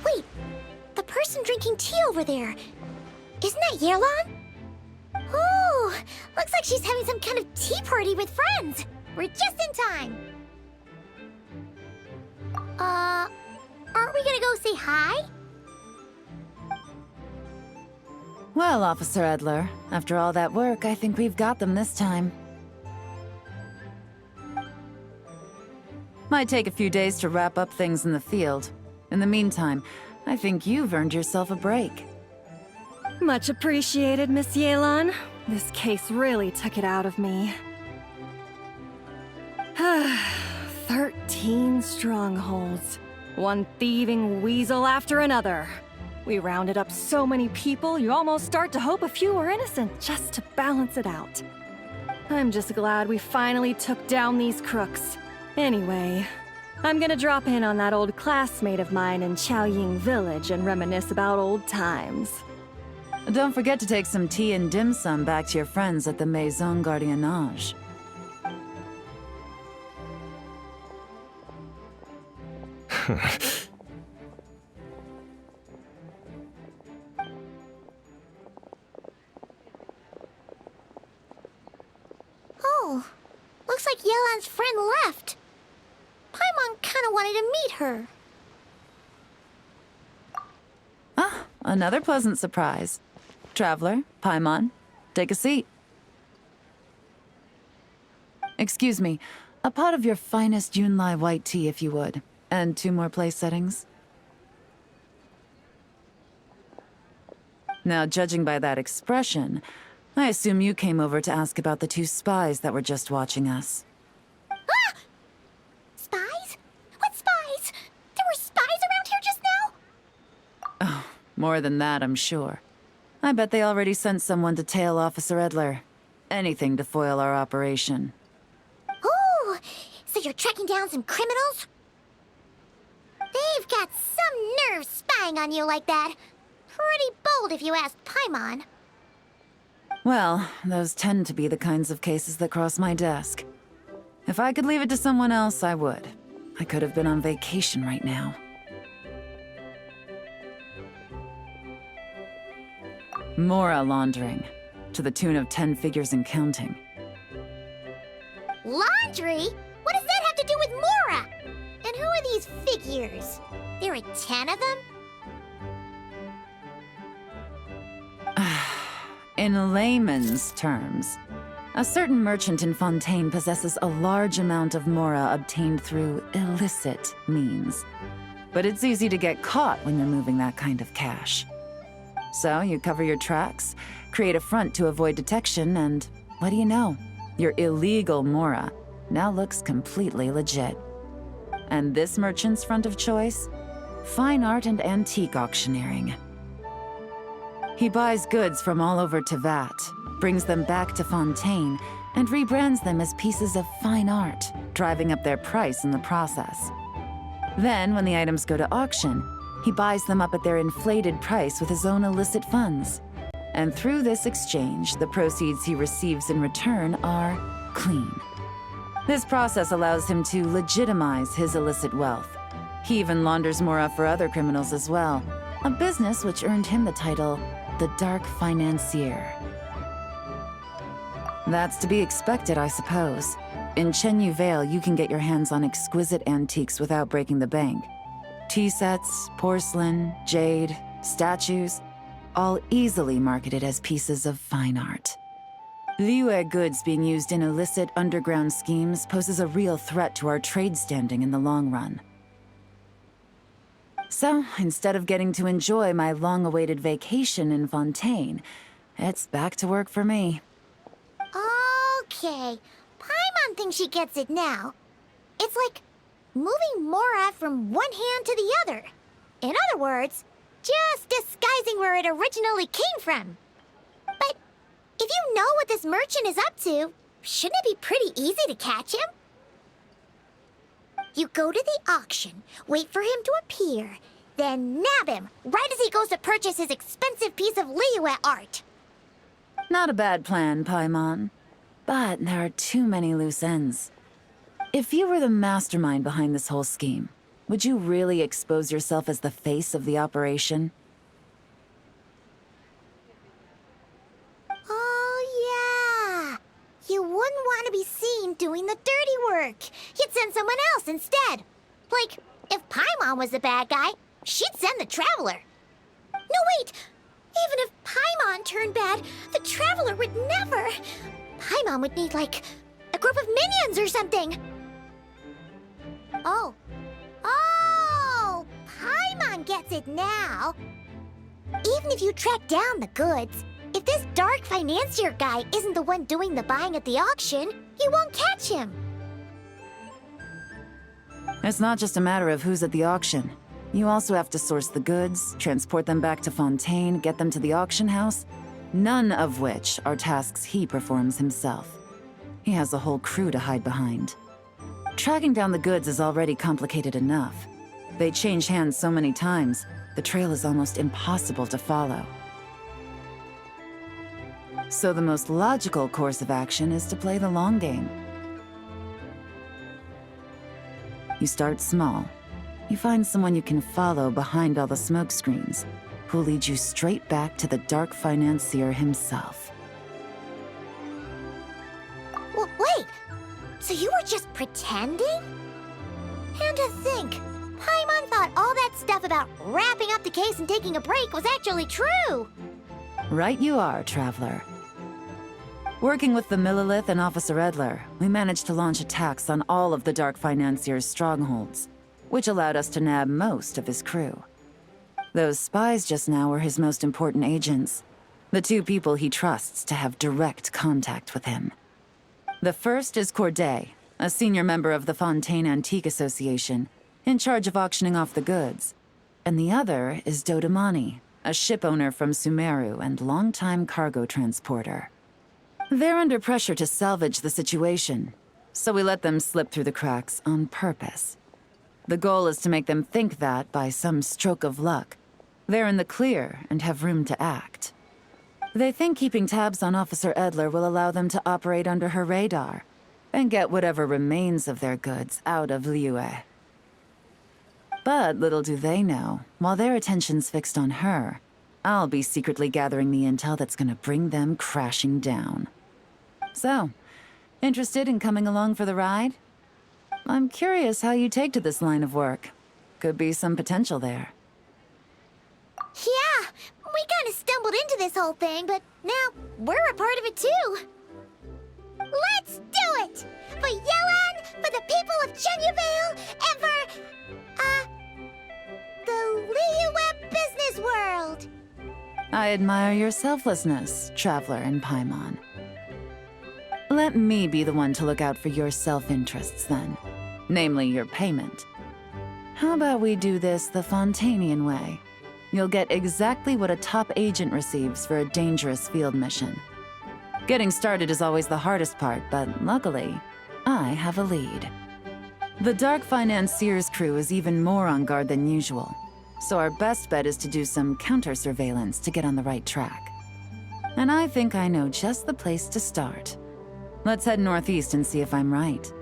Wait, the person drinking tea over there. Isn't that Yelan? Oh, looks like she's having some kind of tea party with friends. We're just in time. Aren't we gonna go say hi? Well, Officer Edler, after all that work, I think we've got them this time. Might take a few days to wrap up things in the field. In the meantime, I think you've earned yourself a break. Much appreciated, Miss Yelan. This case really took it out of me. 13 strongholds. One thieving weasel after another. We rounded up so many people, you almost start to hope a few were innocent just to balance it out. I'm just glad we finally took down these crooks. Anyway, I'm gonna drop in on that old classmate of mine in Chaoying Village and reminisce about old times. Don't forget to take some tea and dim sum back to your friends at the Maison Gardiennage. Oh, looks like Yelan's friend left. Paimon kinda wanted to meet her. Ah, another pleasant surprise. Traveler, Paimon, take a seat. Excuse me, a pot of your finest Yunlai white tea if you would, and 2 more place settings. Now, judging by that expression, I assume you came over to ask about the 2 spies that were just watching us. Ah! Spies? What spies? There were spies around here just now? Oh, more than that, I'm sure. I bet they already sent someone to tail Officer Edler. Anything to foil our operation. Oh, so you're tracking down some criminals? They've got some nerve spying on you like that. Pretty bold if you ask Paimon. Well, those tend to be the kinds of cases that cross my desk. If I could leave it to someone else, I would. I could have been on vacation right now. Mora laundering, to the tune of 10 figures and counting. Laundry? What does that have to do with Mora? And who are these figures? There are 10 of them? In layman's terms, a certain merchant in Fontaine possesses a large amount of Mora obtained through illicit means. But it's easy to get caught when you're moving that kind of cash. So you cover your tracks, create a front to avoid detection, and what do you know? Your illegal Mora now looks completely legit. And this merchant's front of choice? Fine art and antique auctioneering. He buys goods from all over Tevat, brings them back to Fontaine, and rebrands them as pieces of fine art, driving up their price in the process. Then, when the items go to auction, he buys them up at their inflated price with his own illicit funds. And through this exchange, the proceeds he receives in return are clean. This process allows him to legitimize his illicit wealth. He even launders Mora for other criminals as well, a business which earned him the title the Dark Financier. That's to be expected, I suppose. In Chenyu Vale, you can get your hands on exquisite antiques without breaking the bank. Tea sets, porcelain, jade, statues, all easily marketed as pieces of fine art. Liyue goods being used in illicit underground schemes poses a real threat to our trade standing in the long run. So, instead of getting to enjoy my long-awaited vacation in Fontaine, it's back to work for me. Okay, Paimon thinks she gets it now. It's like moving Mora from one hand to the other. In other words, just disguising where it originally came from. But if you know what this merchant is up to, shouldn't it be pretty easy to catch him? You go to the auction, wait for him to appear, then nab him right as he goes to purchase his expensive piece of Liyue art. Not a bad plan, Paimon. But there are too many loose ends. If you were the mastermind behind this whole scheme, would you really expose yourself as the face of the operation? Oh, yeah. You wouldn't want to be seen doing the dirty work. You'd send someone else instead. Like, if Paimon was the bad guy, she'd send the Traveler. No, wait! Even if Paimon turned bad, the Traveler would never. Paimon would need, like, a group of minions or something. Oh. Oh! Paimon gets it now. Even if you track down the goods, if this dark financier guy isn't the one doing the buying at the auction, you won't catch him. It's not just a matter of who's at the auction. You also have to source the goods, transport them back to Fontaine, get them to the auction house, none of which are tasks he performs himself. He has a whole crew to hide behind. Tracking down the goods is already complicated enough. They change hands so many times, the trail is almost impossible to follow. So the most logical course of action is to play the long game. You start small. You find someone you can follow behind all the smoke screens, who'll lead you straight back to the dark financier himself. Well, wait! So you were just pretending? And to think, Paimon thought all that stuff about wrapping up the case and taking a break was actually true! Right you are, Traveler. Working with the Millilith and Officer Edler, we managed to launch attacks on all of the Dark Financier's strongholds, which allowed us to nab most of his crew. Those spies just now were his most important agents, the two people he trusts to have direct contact with him. The first is Corday, a senior member of the Fontaine Antique Association, in charge of auctioning off the goods. And the other is Dodamani, a ship owner from Sumeru and longtime cargo transporter. They're under pressure to salvage the situation, so we let them slip through the cracks on purpose. The goal is to make them think that, by some stroke of luck, they're in the clear and have room to act. They think keeping tabs on Officer Edler will allow them to operate under her radar and get whatever remains of their goods out of Liyue. But little do they know, while their attention's fixed on her, I'll be secretly gathering the intel that's gonna bring them crashing down. So, interested in coming along for the ride? I'm curious how you take to this line of work. Could be some potential there. Yeah, we kinda stumbled into this whole thing, but now we're a part of it too. Let's do it! For Yelan, for the people of Genyuvale, and for, the Liyue business world! I admire your selflessness, Traveler and Paimon. Let me be the one to look out for your self-interests then. Namely, your payment. How about we do this the Fontainian way? You'll get exactly what a top agent receives for a dangerous field mission. Getting started is always the hardest part, but luckily, I have a lead. The Dark Financier's crew is even more on guard than usual, so our best bet is to do some counter-surveillance to get on the right track. And I think I know just the place to start. Let's head northeast and see if I'm right.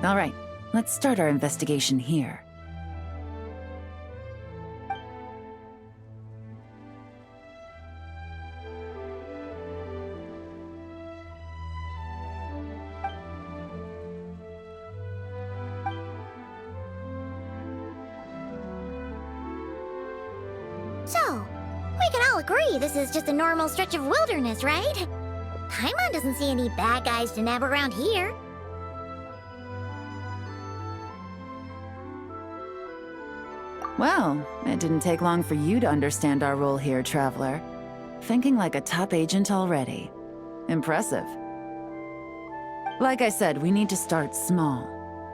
All right, let's start our investigation here. So, we can all agree this is just a normal stretch of wilderness, right? Paimon doesn't see any bad guys to nab around here. Well, it didn't take long for you to understand our role here, Traveler. Thinking like a top agent already. Impressive. Like I said, we need to start small.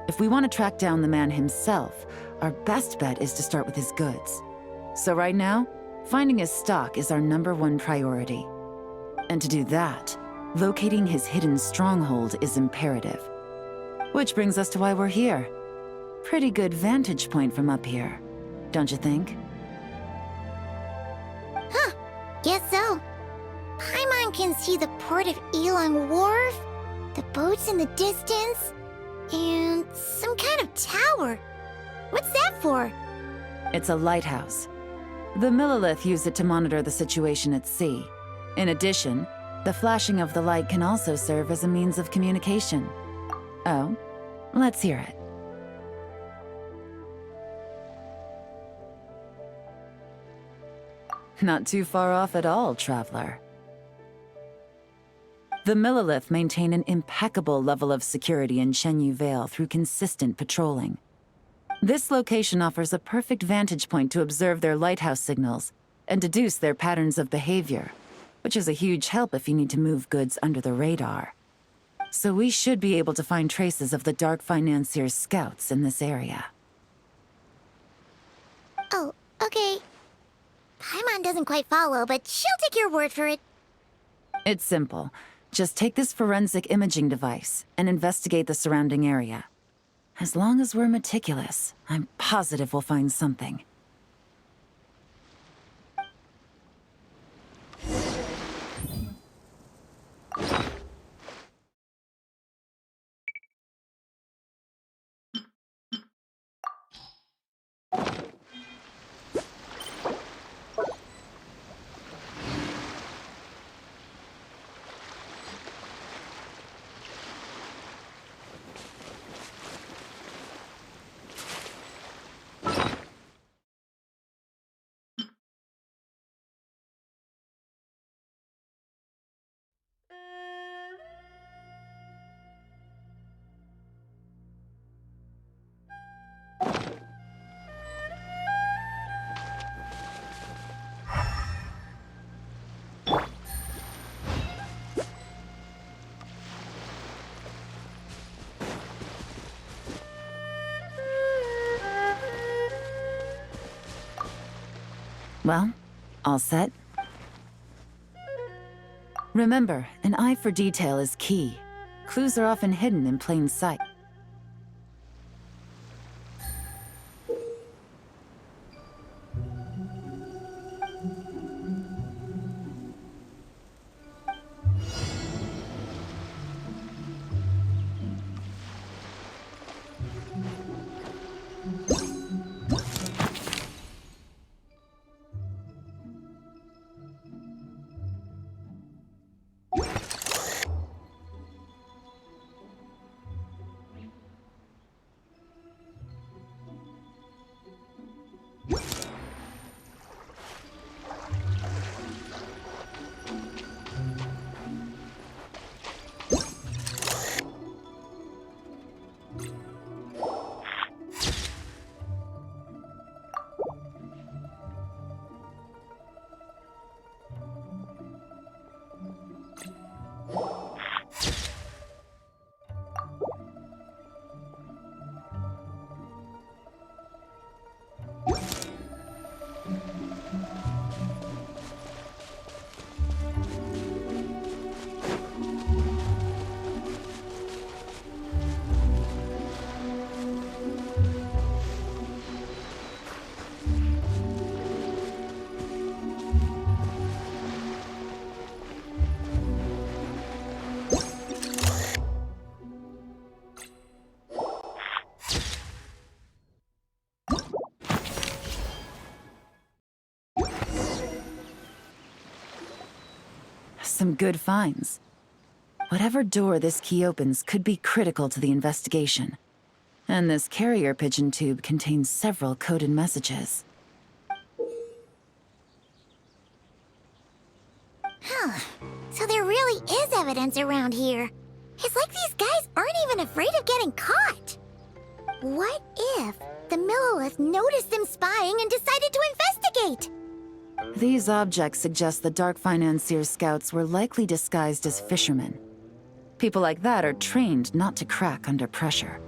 If we want to track down the man himself, our best bet is to start with his goods. So right now, finding his stock is our #1 priority. And to do that, locating his hidden stronghold is imperative. Which brings us to why we're here. Pretty good vantage point from up here, don't you think? Huh, guess so. Paimon can see the port of Yelan Wharf, the boats in the distance, and some kind of tower. What's that for? It's a lighthouse. The Millilith use it to monitor the situation at sea. In addition, the flashing of the light can also serve as a means of communication. Oh, let's hear it. Not too far off at all, Traveler. The Millilith maintain an impeccable level of security in Shenyu Vale through consistent patrolling. This location offers a perfect vantage point to observe their lighthouse signals and deduce their patterns of behavior, which is a huge help if you need to move goods under the radar. So we should be able to find traces of the Dark Financier's scouts in this area. Oh, okay. Paimon doesn't quite follow, but she'll take your word for it. It's simple. Just take this forensic imaging device and investigate the surrounding area. As long as we're meticulous, I'm positive we'll find something. Well, all set? Remember, an eye for detail is key. Clues are often hidden in plain sight. some good finds. Whatever door this key opens could be critical to the investigation. And this carrier pigeon tube contains several coded messages. So there really is evidence around here. It's like these guys aren't even afraid of getting caught. What if the Millilith noticed them spying and decided to investigate? These objects suggest the Dark Financier scouts were likely disguised as fishermen. People like that are trained not to crack under pressure.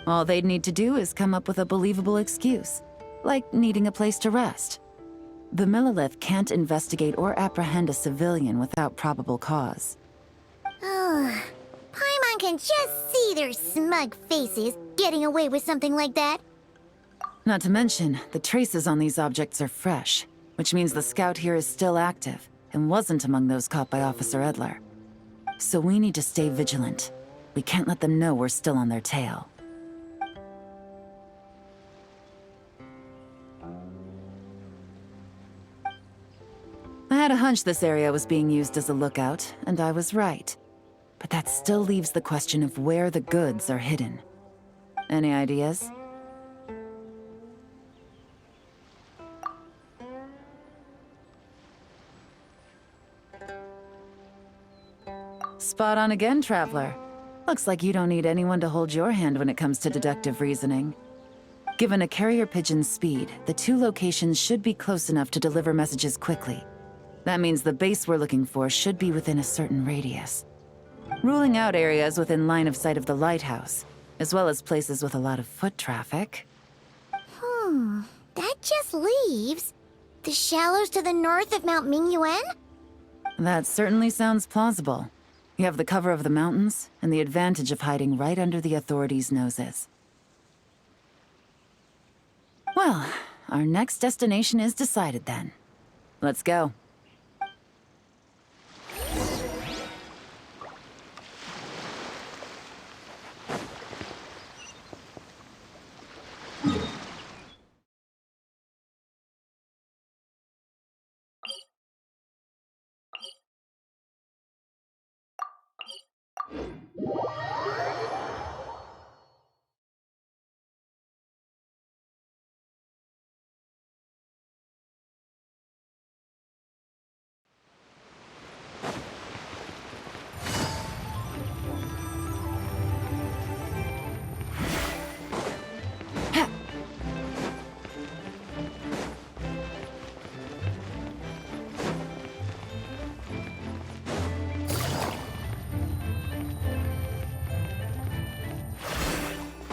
All they'd need to do is come up with a believable excuse, like needing a place to rest. The Millilith can't investigate or apprehend a civilian without probable cause. Oh, Paimon can just see their smug faces getting away with something like that. Not to mention, the traces on these objects are fresh, which means the scout here is still active and wasn't among those caught by Officer Edler. So we need to stay vigilant. We can't let them know we're still on their tail. I had a hunch this area was being used as a lookout, and I was right. But that still leaves the question of where the goods are hidden. Any ideas? Spot on again, Traveler. Looks like you don't need anyone to hold your hand when it comes to deductive reasoning. Given a carrier pigeon's speed, the two locations should be close enough to deliver messages quickly. That means the base we're looking for should be within a certain radius. Ruling out areas within line of sight of the lighthouse, as well as places with a lot of foot traffic. That just leaves the shallows to the north of Mount Mingyuan? That certainly sounds plausible. You have the cover of the mountains, and the advantage of hiding right under the authorities' noses. Well, our next destination is decided then. Let's go.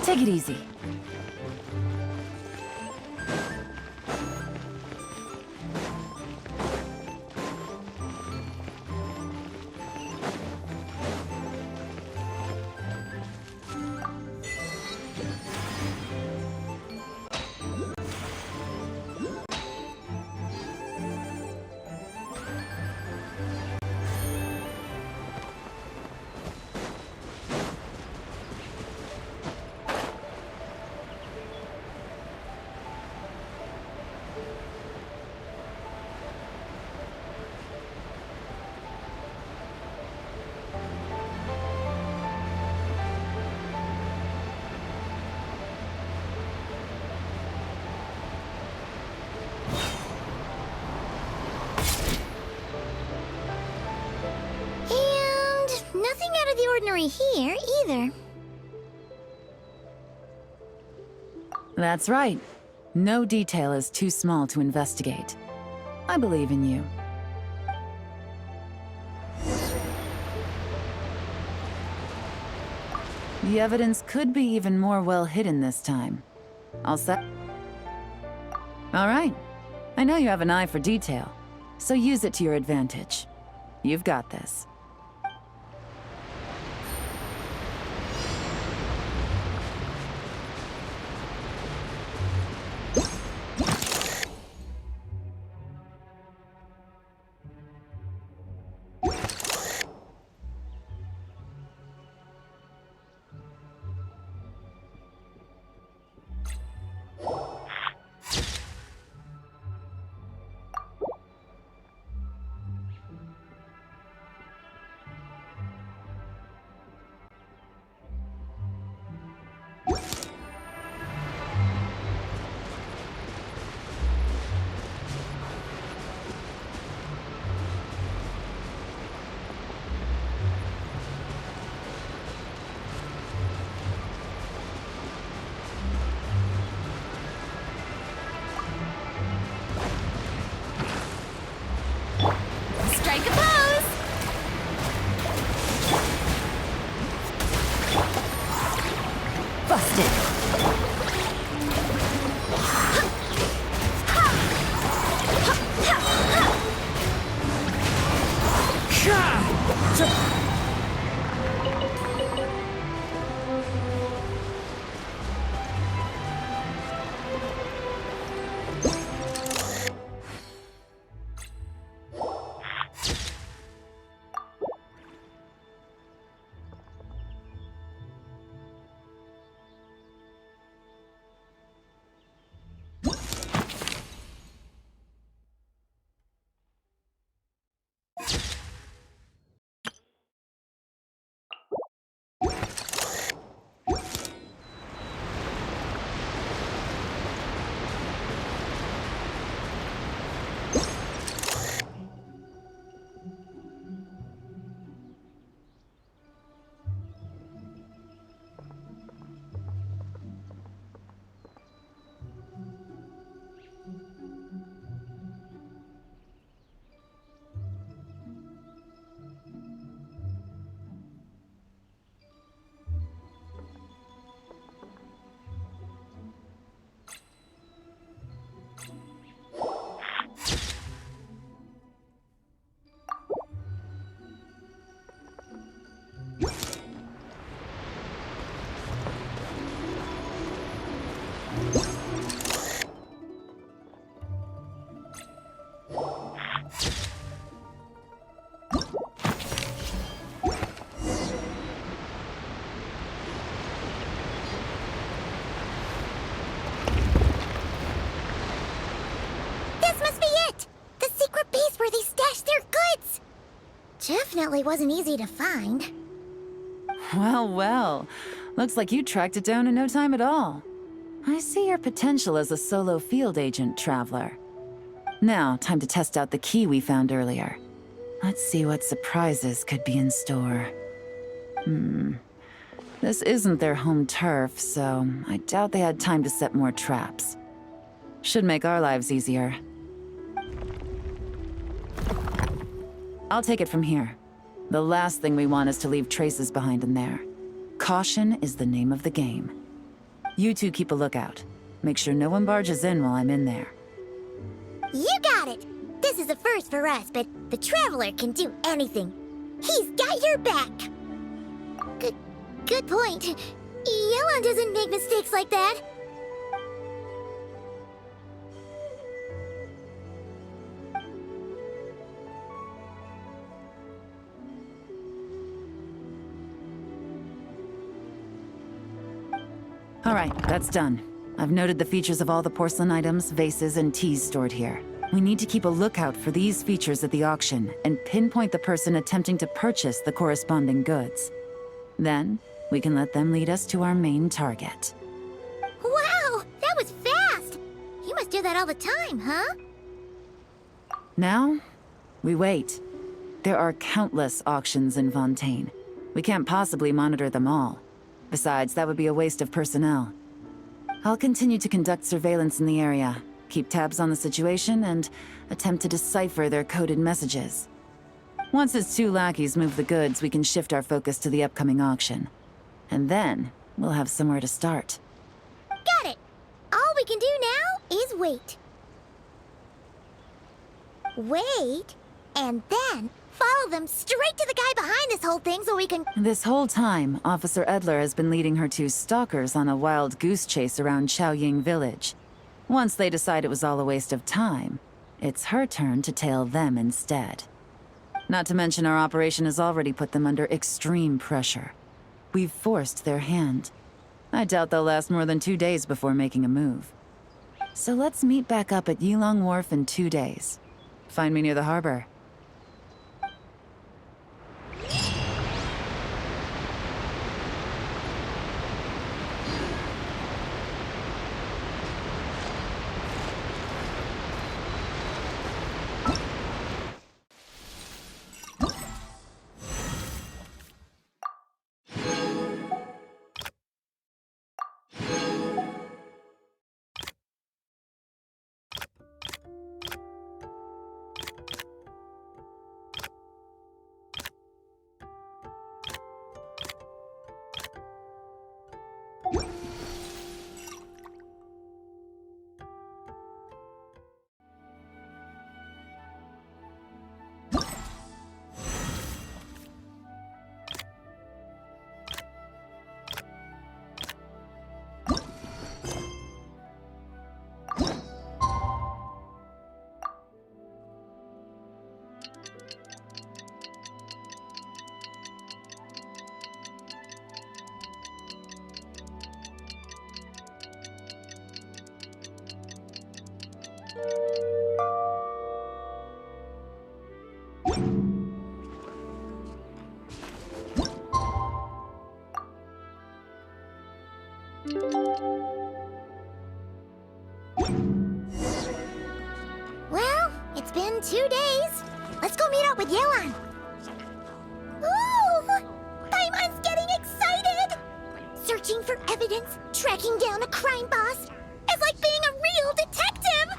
Take it easy. Nothing out of the ordinary here, either. That's right. No detail is too small to investigate. I believe in you. The evidence could be even more well hidden this time. All set? All right. I know you have an eye for detail, so use it to your advantage. You've got this. Definitely wasn't easy to find. Well, well. Looks like you tracked it down in no time at all. I see your potential as a solo field agent, Traveler. Now, time to test out the key we found earlier. Let's see what surprises could be in store. This isn't their home turf, so I doubt they had time to set more traps. Should make our lives easier. I'll take it from here. The last thing we want is to leave traces behind in there. Caution is the name of the game. You two keep a lookout. Make sure no one barges in while I'm in there. You got it! This is a first for us, but the Traveler can do anything. He's got your back! Good point. Yelan doesn't make mistakes like that. All right, that's done. I've noted the features of all the porcelain items, vases, and teas stored here. We need to keep a lookout for these features at the auction and pinpoint the person attempting to purchase the corresponding goods. Then, we can let them lead us to our main target. Wow, that was fast! You must do that all the time, huh? Now, we wait. There are countless auctions in Fontaine. We can't possibly monitor them all. Besides, that would be a waste of personnel. I'll continue to conduct surveillance in the area, keep tabs on the situation, and attempt to decipher their coded messages. Once its two lackeys move the goods, we can shift our focus to the upcoming auction. And then, we'll have somewhere to start. Got it! All we can do now is wait. Wait, and then follow them straight to the guy behind this whole thing so we can... This whole time, Officer Edler has been leading her two stalkers on a wild goose chase around Chaoying Village. Once they decide it was all a waste of time, it's her turn to tail them instead. Not to mention our operation has already put them under extreme pressure. We've forced their hand. I doubt they'll last more than 2 days before making a move. So let's meet back up at Yelan Wharf in 2 days. Find me near the harbor. Well, it's been 2 days. Let's go meet up with Yelan. Ooh! Paimon's getting excited! Searching for evidence, tracking down a crime boss. It's like being a real detective!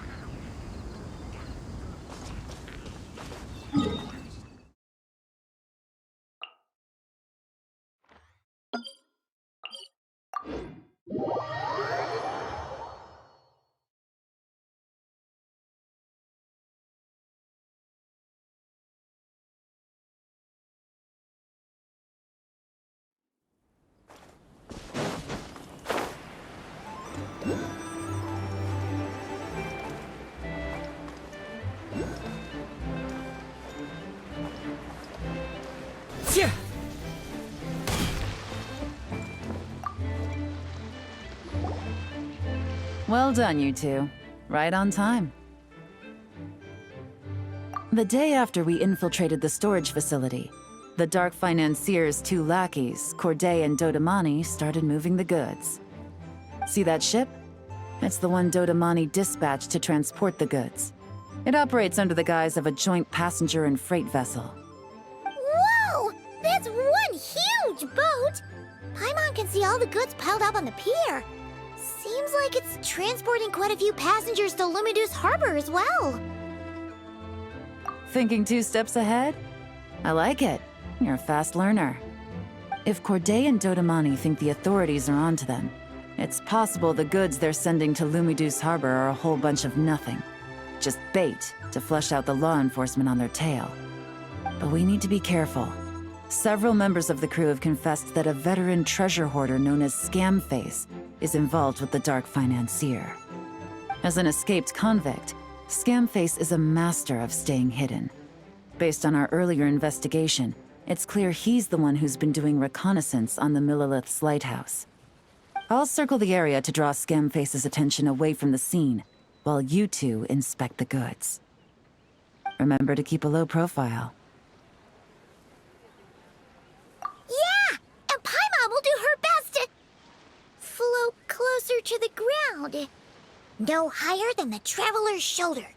Well done, you two. Right on time. The day after we infiltrated the storage facility, the Dark Financier's two lackeys, Corday and Dodamani, started moving the goods. See that ship? It's the one Dodamani dispatched to transport the goods. It operates under the guise of a joint passenger and freight vessel. Whoa! That's one huge boat! Paimon can see all the goods piled up on the pier. Seems like it's transporting quite a few passengers to Lumidu's harbor as well. Thinking 2 steps ahead? I like it. You're a fast learner. If Corday and Dodamani think the authorities are onto them, it's possible the goods they're sending to Lumidu's harbor are a whole bunch of nothing. Just bait to flush out the law enforcement on their tail. But we need to be careful. Several members of the crew have confessed that a veteran treasure hoarder known as Scamface is involved with the Dark Financier. As an escaped convict, Scamface is a master of staying hidden. Based on our earlier investigation, it's clear he's the one who's been doing reconnaissance on the Millilith's lighthouse. I'll circle the area to draw Scamface's attention away from the scene, while you two inspect the goods. Remember to keep a low profile. Yeah! And Paimon will do her best to float closer to the ground. No higher than the traveler's shoulder.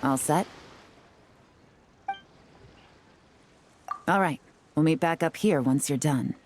All set? All right, we'll meet back up here once you're done.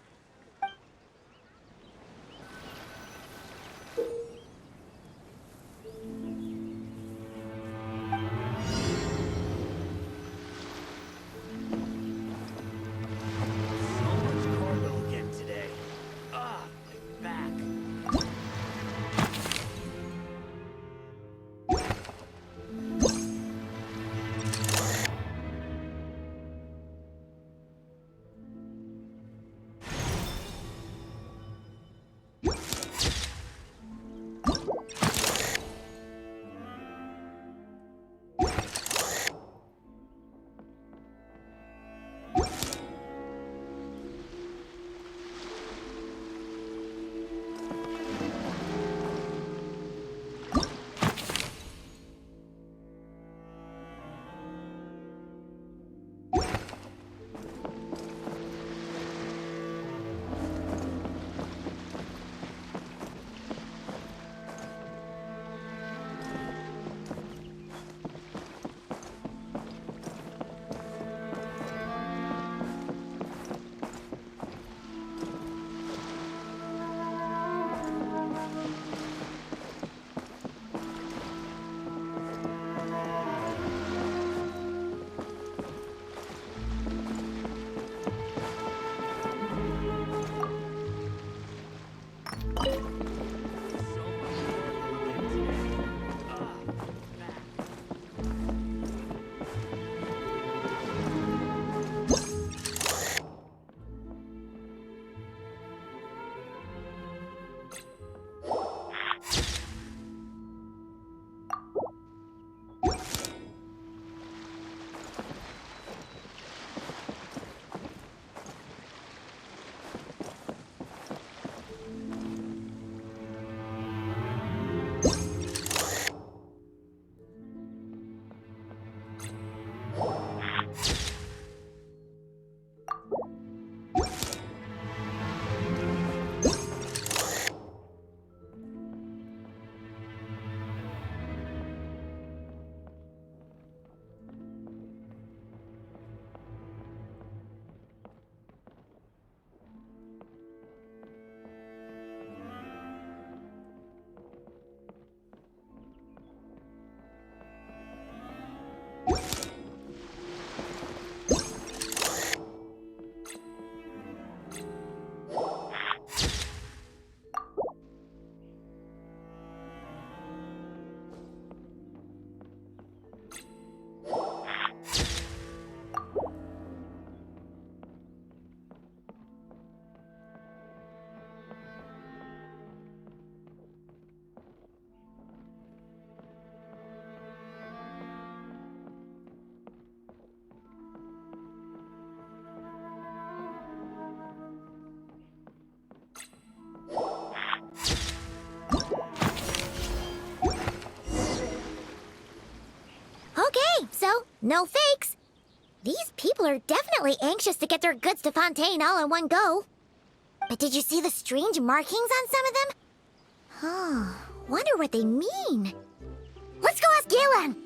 No fakes. These people are definitely anxious to get their goods to Fontaine all in one go. But did you see the strange markings on some of them? Oh, wonder what they mean. Let's go ask Yelan.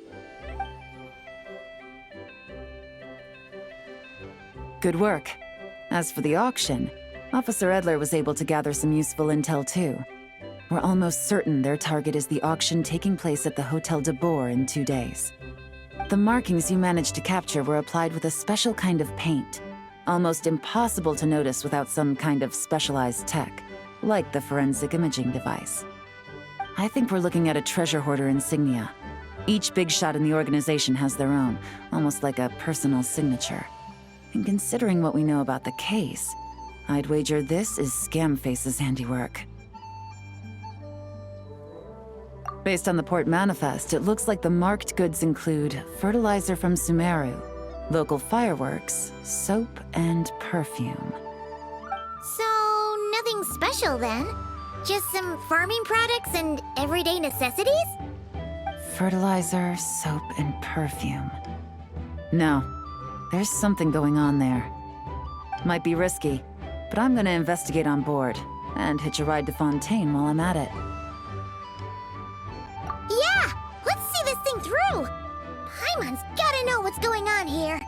Good work. As for the auction, Officer Edler was able to gather some useful intel too. We're almost certain their target is the auction taking place at the Hotel de Boer in 2 days. The markings you managed to capture were applied with a special kind of paint, almost impossible to notice without some kind of specialized tech, like the forensic imaging device. I think we're looking at a treasure hoarder insignia. Each big shot in the organization has their own, almost like a personal signature. And considering what we know about the case, I'd wager this is Scamface's handiwork. Based on the port manifest, it looks like the marked goods include fertilizer from Sumeru, local fireworks, soap, and perfume. So, nothing special then? Just some farming products and everyday necessities? Fertilizer, soap, and perfume. No, there's something going on there. Might be risky, but I'm gonna investigate on board, and hitch a ride to Fontaine while I'm at it. Yeah! Let's see this thing through! Paimon's gotta know what's going on here.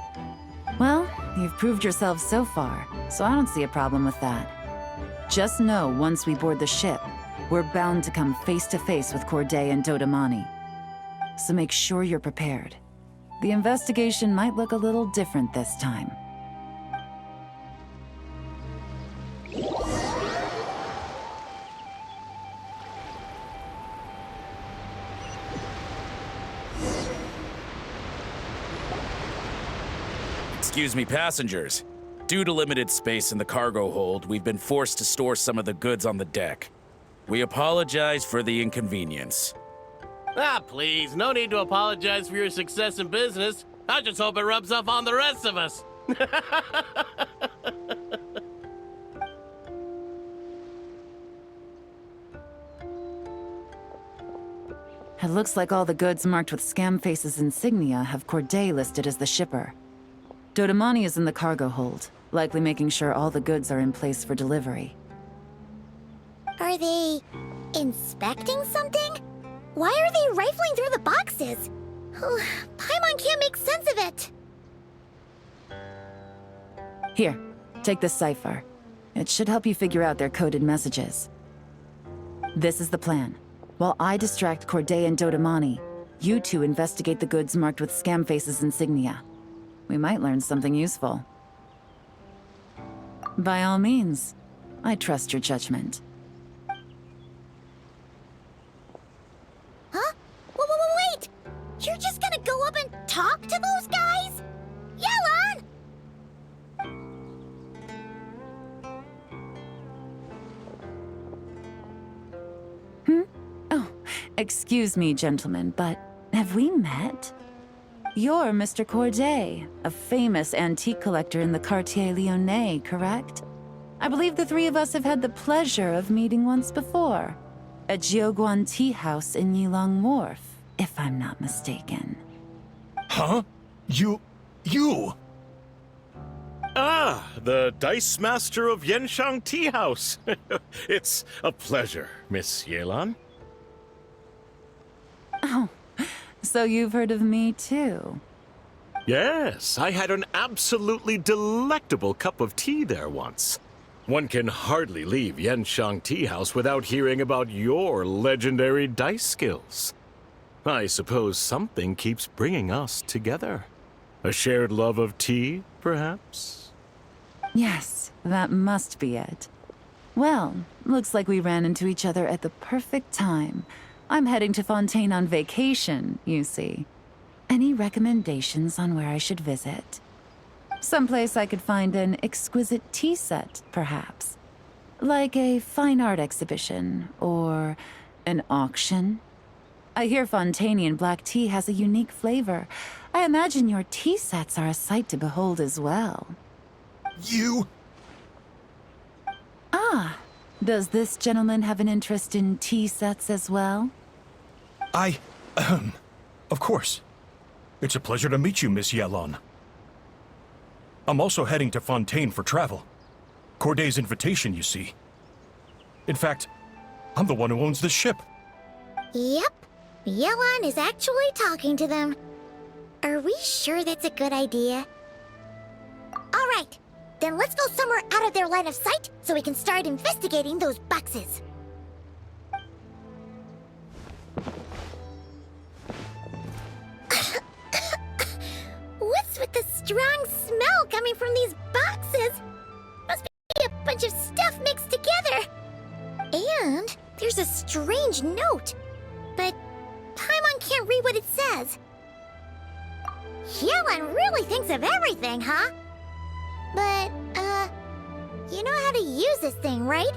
Well, you've proved yourself so far, so I don't see a problem with that. Just know once we board the ship, we're bound to come face to face with Corday and Dodamani. So make sure you're prepared. The investigation might look a little different this time. Excuse me, passengers. Due to limited space in the cargo hold, we've been forced to store some of the goods on the deck. We apologize for the inconvenience. Ah, please, no need to apologize for your success in business. I just hope it rubs off on the rest of us. It looks like all the goods marked with Scamface's insignia have Corday listed as the shipper. Dodamani is in the cargo hold, likely making sure all the goods are in place for delivery. Are they inspecting something? Why are they rifling through the boxes? Paimon can't make sense of it. Here, take this cipher. It should help you figure out their coded messages. This is the plan. While I distract Corday and Dodamani, you two investigate the goods marked with Scamface's insignia. We might learn something useful. By all means, I trust your judgment. Huh? Wait! You're just gonna go up and talk to those guys? Yelan! Oh, excuse me, gentlemen, but have we met? You're Mr. Corday, a famous antique collector in the Quartier Lyonnais, correct? I believe the three of us have had the pleasure of meeting once before. At Jiuguan Tea House in Yilong Wharf, if I'm not mistaken. Huh? You... Ah, the Dice Master of Yenshang Tea House. It's a pleasure, Miss Yelan. Oh, so you've heard of me too? Yes, I had an absolutely delectable cup of tea there once. One can hardly leave Yenshang Tea House without hearing about your legendary dice skills. I suppose something keeps bringing us together. A shared love of tea, perhaps? Yes, that must be it. Well, looks like we ran into each other at the perfect time. I'm heading to Fontaine on vacation, you see. Any recommendations on where I should visit? Someplace I could find an exquisite tea set, perhaps. Like a fine art exhibition, or an auction. I hear Fontainian black tea has a unique flavor. I imagine your tea sets are a sight to behold as well. You... Ah, does this gentleman have an interest in tea sets as well? Of course. It's a pleasure to meet you, Miss Yelan. I'm also heading to Fontaine for travel. Corday's invitation, you see. In fact, I'm the one who owns this ship. Yep. Yelan is actually talking to them. Are we sure that's a good idea? All right. Then let's go somewhere out of their line of sight so we can start investigating those boxes. What's with the strong smell coming from these boxes? Must be a bunch of stuff mixed together. And there's a strange note. But Paimon can't read what it says. Yelan really thinks of everything, huh? But, you know how to use this thing, right?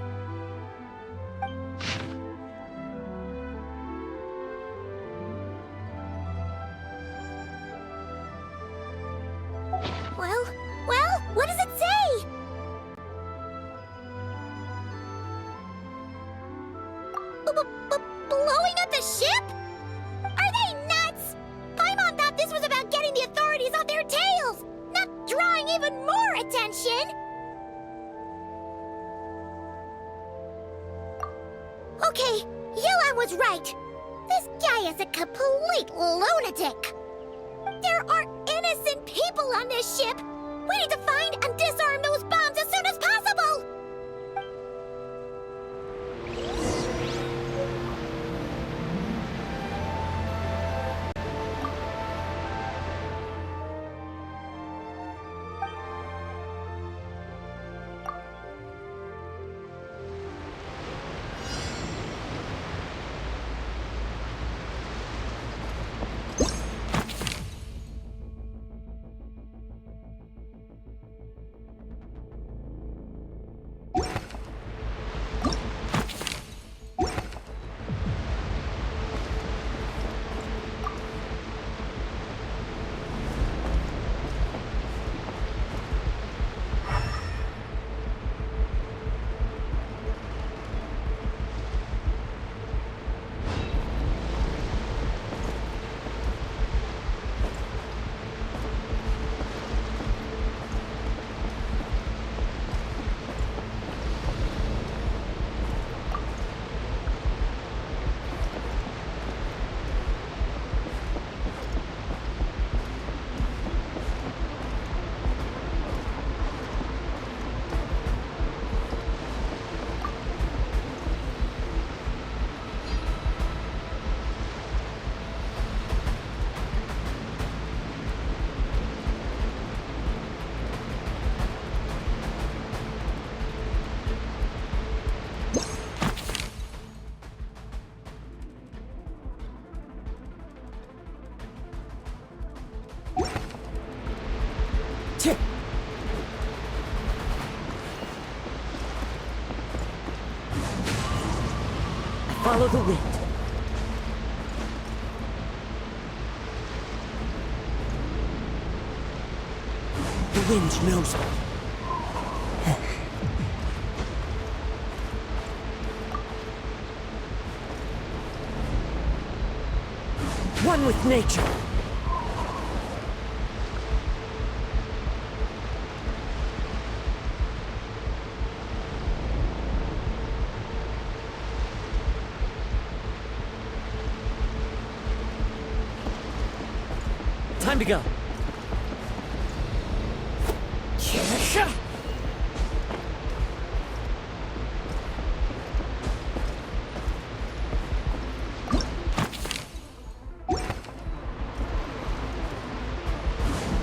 Well, what does it say? Blowing up the ship? Are they nuts? Paimon thought this was about getting the authorities on their tails, not drawing even more attention. Okay, Yelan was right. This guy is a complete lunatic. There are innocent people on this ship. We need to find and disarm those bombs as soon as possible. Follow the wind. The wind knows me. One with nature. Time to go.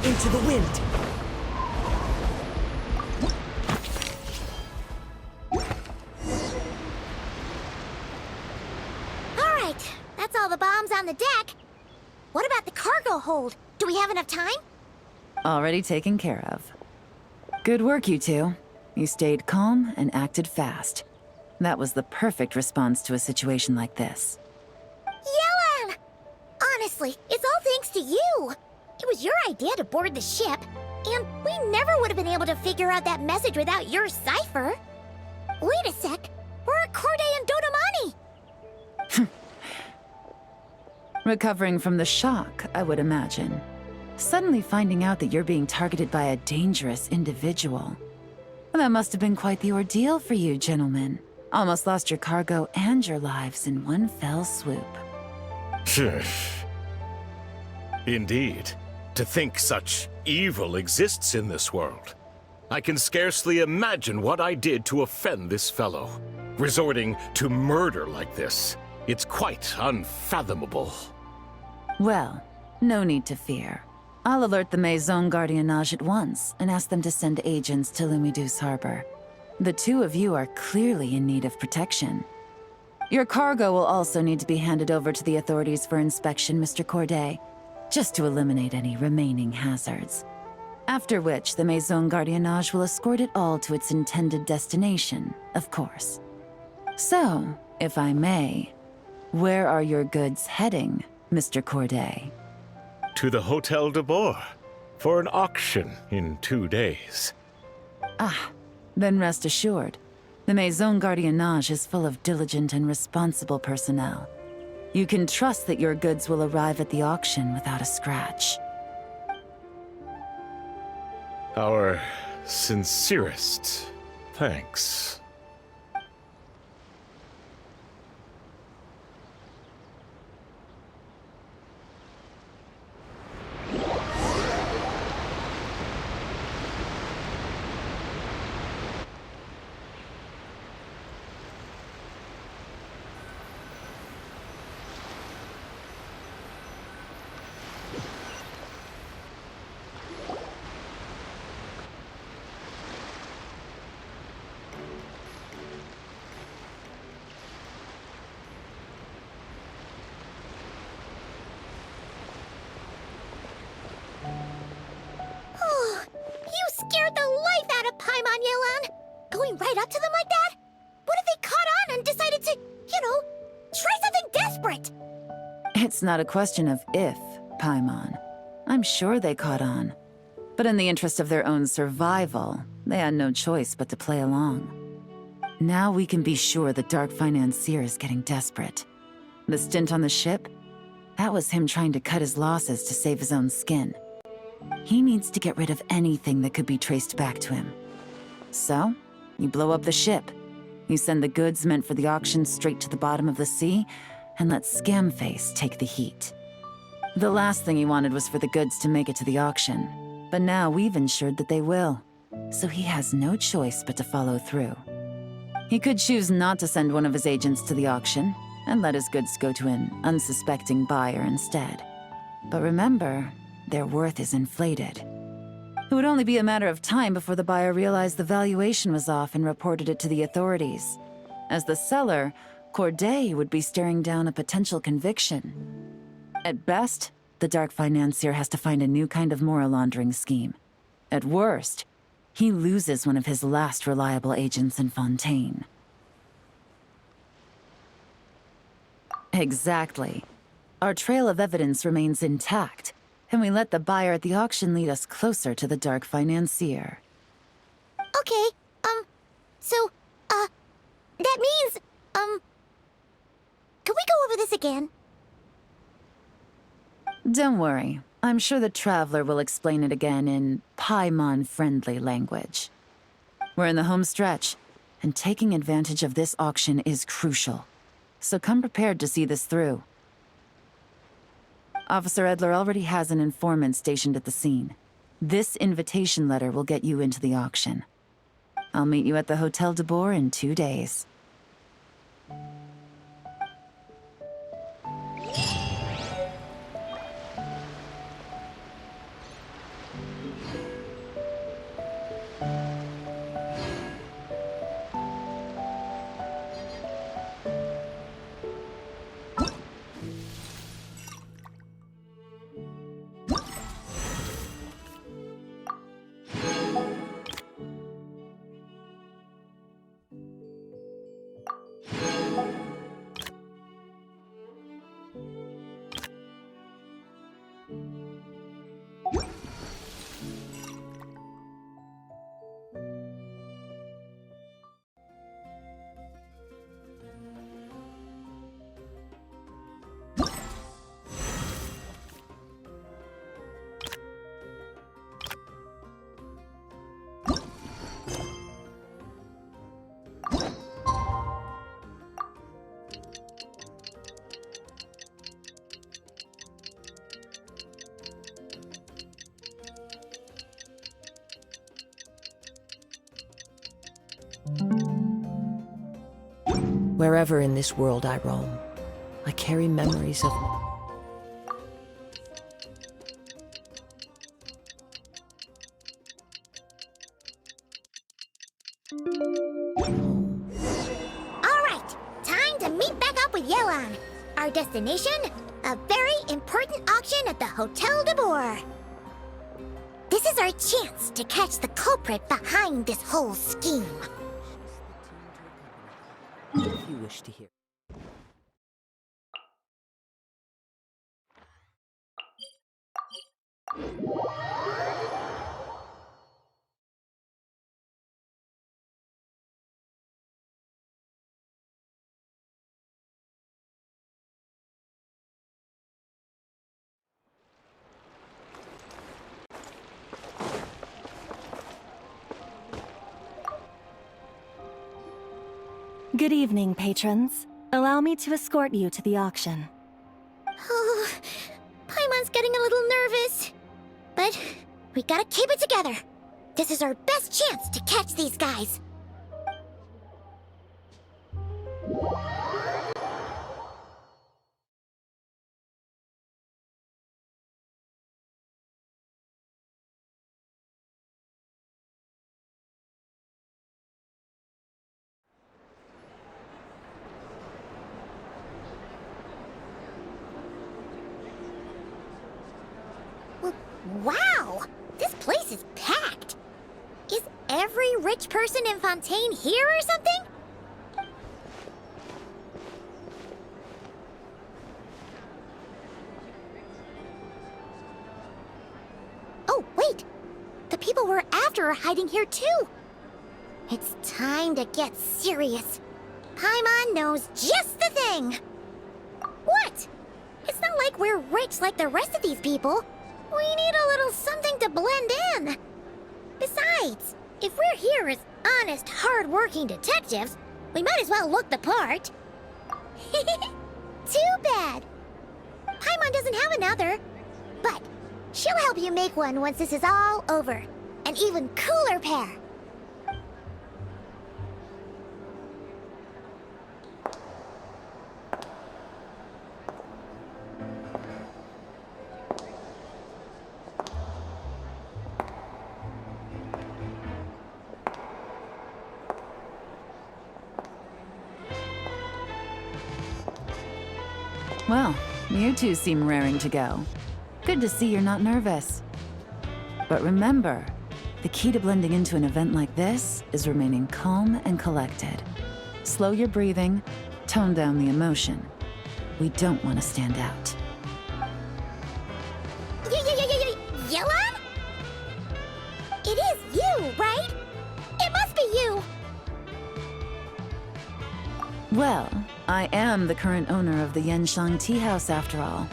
Into the wind. All right, that's all the bombs on the deck. What about the cargo hold? Do we have enough time? Already taken care of. Good work, you two. You stayed calm and acted fast. That was the perfect response to a situation like this. Yelan! Honestly, it's all thanks to you. It was your idea to board the ship, and we never would have been able to figure out that message without your cipher. Wait a sec. We're at Corday and Dodamani. Recovering from the shock, I would imagine. Suddenly finding out that you're being targeted by a dangerous individual. That must have been quite the ordeal for you, gentlemen. Almost lost your cargo and your lives in one fell swoop. Indeed. To think such evil exists in this world. I can scarcely imagine what I did to offend this fellow. Resorting to murder like this. It's quite unfathomable. Well, no need to fear. I'll alert the Maison Gardiennage at once and ask them to send agents to Lumiduce Harbor. The two of you are clearly in need of protection. Your cargo will also need to be handed over to the authorities for inspection, Mr. Corday, just to eliminate any remaining hazards. After which, the Maison Gardiennage will escort it all to its intended destination, of course. So, if I may, where are your goods heading, Mr. Corday? To the Hotel de Boer for an auction in 2 days. Ah, then rest assured. The Maison Gardiennage is full of diligent and responsible personnel. You can trust that your goods will arrive at the auction without a scratch. Our sincerest thanks. You scared the life out of Paimon, Yelan! Going right up to them like that? What if they caught on and decided to, try something desperate? It's not a question of if, Paimon. I'm sure they caught on. But in the interest of their own survival, they had no choice but to play along. Now we can be sure the Dark Financier is getting desperate. The stint on the ship? That was him trying to cut his losses to save his own skin. He needs to get rid of anything that could be traced back to him. So, you blow up the ship. You send the goods meant for the auction straight to the bottom of the sea, and let Scamface take the heat. The last thing he wanted was for the goods to make it to the auction, but now we've ensured that they will, so he has no choice but to follow through. He could choose not to send one of his agents to the auction, and let his goods go to an unsuspecting buyer instead. But remember, their worth is inflated. It would only be a matter of time before the buyer realized the valuation was off and reported it to the authorities. As the seller, Corday would be staring down a potential conviction. At best, the Dark Financier has to find a new kind of moral laundering scheme. At worst, he loses one of his last reliable agents in Fontaine. Exactly. Our trail of evidence remains intact, and we let the buyer at the auction lead us closer to the Dark Financier. Okay, that means, can we go over this again? Don't worry. I'm sure the Traveler will explain it again in Paimon-friendly language. We're in the home stretch, and taking advantage of this auction is crucial. So come prepared to see this through. Officer Edler already has an informant stationed at the scene. This invitation letter will get you into the auction. I'll meet you at the Hotel de Boer in 2 days. Wherever in this world I roam, I carry memories of... Alright, time to meet back up with Yelan. Our destination? A very important auction at the Hotel de Boer. This is our chance to catch the culprit behind this whole scheme. If you wish to hear. Good evening, patrons. Allow me to escort you to the auction. Oh, Paimon's getting a little nervous. But we gotta keep it together. This is our best chance to catch these guys. Wow! This place is packed! Is every rich person in Fontaine here or something? Oh, wait! The people we're after are hiding here too! It's time to get serious. Paimon knows just the thing! What? It's not like we're rich like the rest of these people. We need a little something to blend in. Besides, if we're here as honest, hard-working detectives, we might as well look the part. Too bad. Paimon doesn't have another, but she'll help you make one once this is all over. An even cooler pair. Well, you two seem raring to go. Good to see you're not nervous. But remember, the key to blending into an event like this is remaining calm and collected. Slow your breathing, tone down the emotion. We don't want to stand out. Yelan? It is you, right? It must be you! Well, I am the current owner of the Yenshang Tea House after all,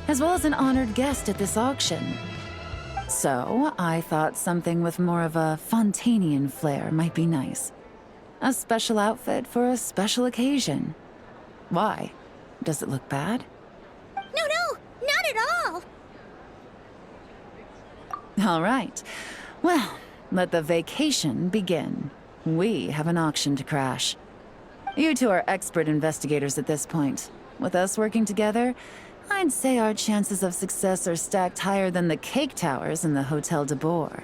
as well as an honored guest at this auction. So, I thought something with more of a Fontainian flair might be nice. A special outfit for a special occasion. Why? Does it look bad? No, not at all! All right. Well, let the vacation begin. We have an auction to crash. You two are expert investigators at this point. With us working together, I'd say our chances of success are stacked higher than the cake towers in the Hotel de Boer.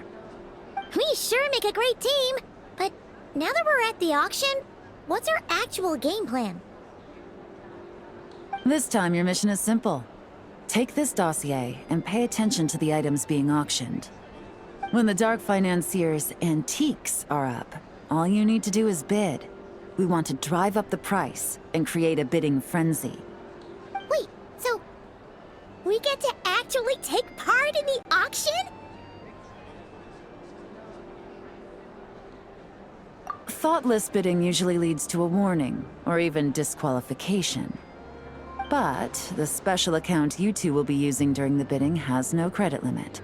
We sure make a great team, but now that we're at the auction, what's our actual game plan? This time your mission is simple. Take this dossier and pay attention to the items being auctioned. When the Dark Financier's antiques are up, all you need to do is bid. We want to drive up the price and create a bidding frenzy. Wait, so we get to actually take part in the auction? Thoughtless bidding usually leads to a warning, or even disqualification. But the special account you two will be using during the bidding has no credit limit.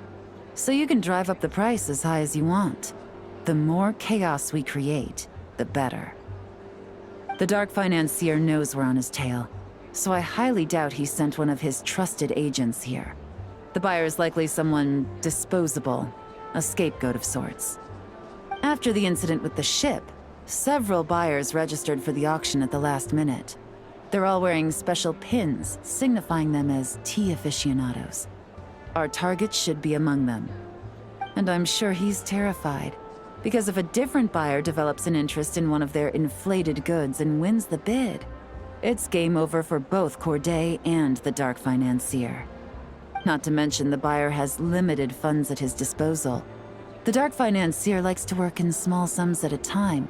So you can drive up the price as high as you want. The more chaos we create, the better. The Dark Financier knows we're on his tail, so I highly doubt he sent one of his trusted agents here. The buyer is likely someone disposable, a scapegoat of sorts. After the incident with the ship, Several buyers registered for the auction at the last minute. They're all wearing special pins, signifying them as tea aficionados. Our target should be among them. And I'm sure he's terrified, because if a different buyer develops an interest in one of their inflated goods and wins the bid, it's game over for both Corday and the Dark Financier. Not to mention the buyer has limited funds at his disposal. The Dark Financier likes to work in small sums at a time,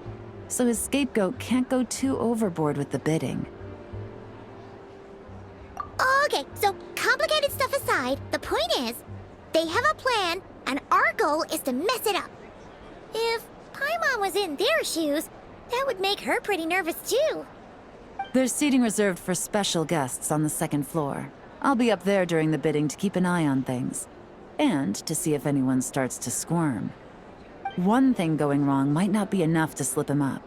so his scapegoat can't go too overboard with the bidding. Okay, so complicated stuff aside, the point is, they have a plan, and our goal is to mess it up. If Paimon was in their shoes, that would make her pretty nervous too. There's seating reserved for special guests on the second floor. I'll be up there during the bidding to keep an eye on things, and to see if anyone starts to squirm. One thing going wrong might not be enough to slip him up,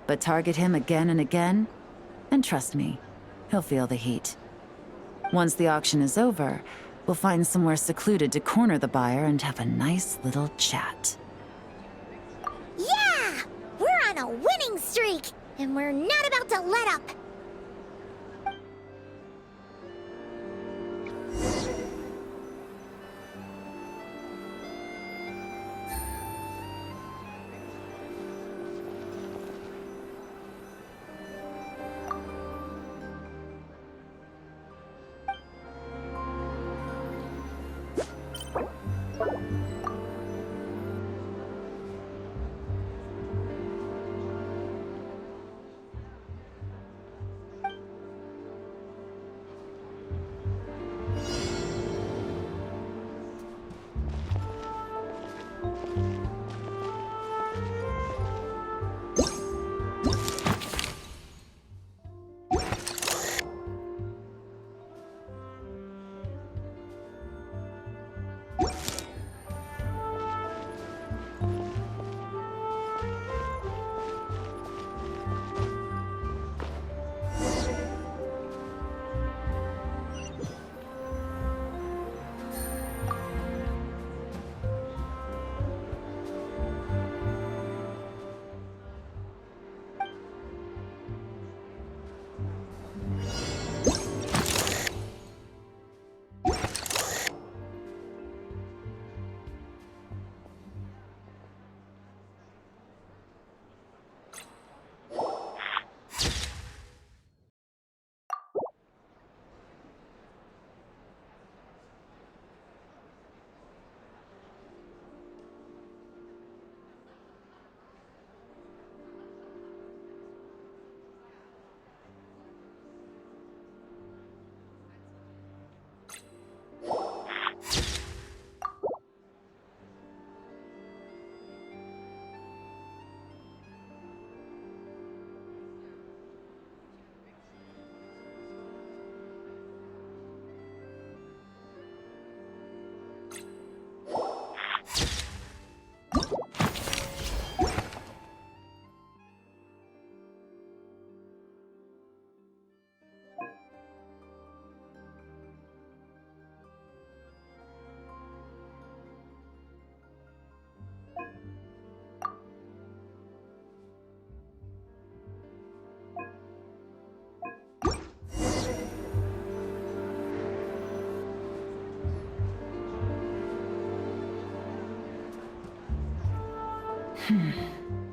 but target him again and again, and trust me, he'll feel the heat. Once the auction is over, we'll find somewhere secluded to corner the buyer and have a nice little chat. Yeah! We're on a winning streak, and we're not about to let up.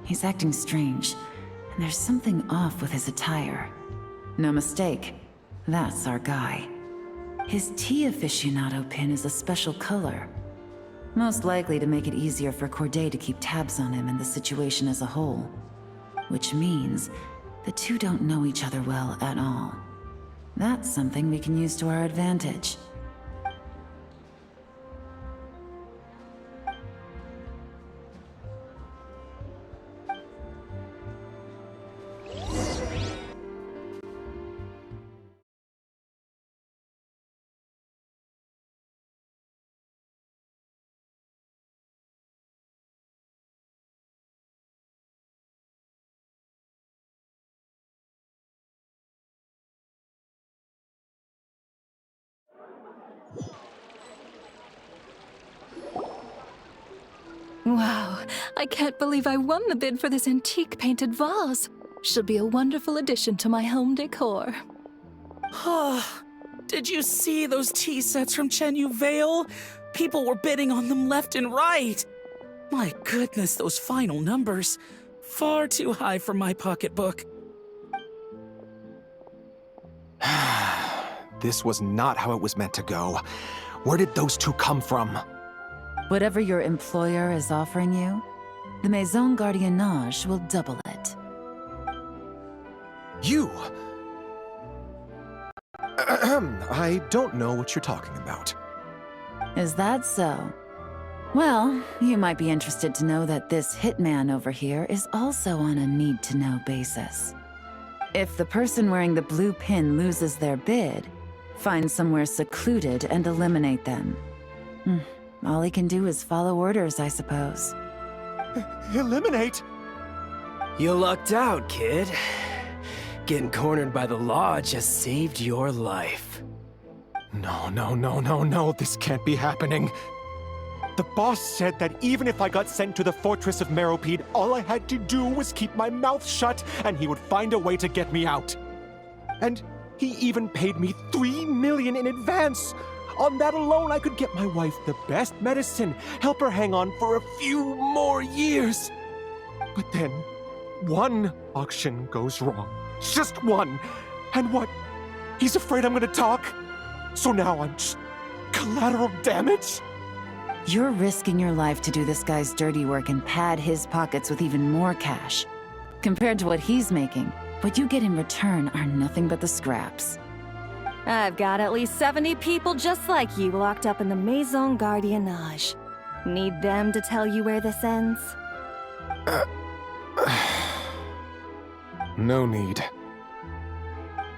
He's acting strange, and there's something off with his attire. No mistake, that's our guy. His tea aficionado pin is a special color, most likely to make it easier for Corday to keep tabs on him and the situation as a whole. Which means the two don't know each other well at all. That's something we can use to our advantage. Wow, I can't believe I won the bid for this antique painted vase. She'll be a wonderful addition to my home decor. Did you see those tea sets from Chenyu Vale? People were bidding on them left and right. My goodness, those final numbers. Far too high for my pocketbook. This was not how it was meant to go. Where did those two come from? Whatever your employer is offering you, the Maison Gardiennage will double it. You! I don't know what you're talking about. Is that so? Well, you might be interested to know that this hitman over here is also on a need-to-know basis. If the person wearing the blue pin loses their bid, find somewhere secluded and eliminate them. All he can do is follow orders, I suppose. Eliminate? You lucked out, kid. Getting cornered by the law just saved your life. No, this can't be happening. The boss said that even if I got sent to the Fortress of Meropide, all I had to do was keep my mouth shut and he would find a way to get me out. And he even paid me $3 million in advance. On that alone, I could get my wife the best medicine, help her hang on for a few more years. But then, one auction goes wrong. Just one. And what? He's afraid I'm gonna talk? So now I'm just collateral damage? You're risking your life to do this guy's dirty work and pad his pockets with even more cash. Compared to what he's making, what you get in return are nothing but the scraps. I've got at least 70 people just like you locked up in the Maison Gardiennage. Need them to tell you where this ends? No need.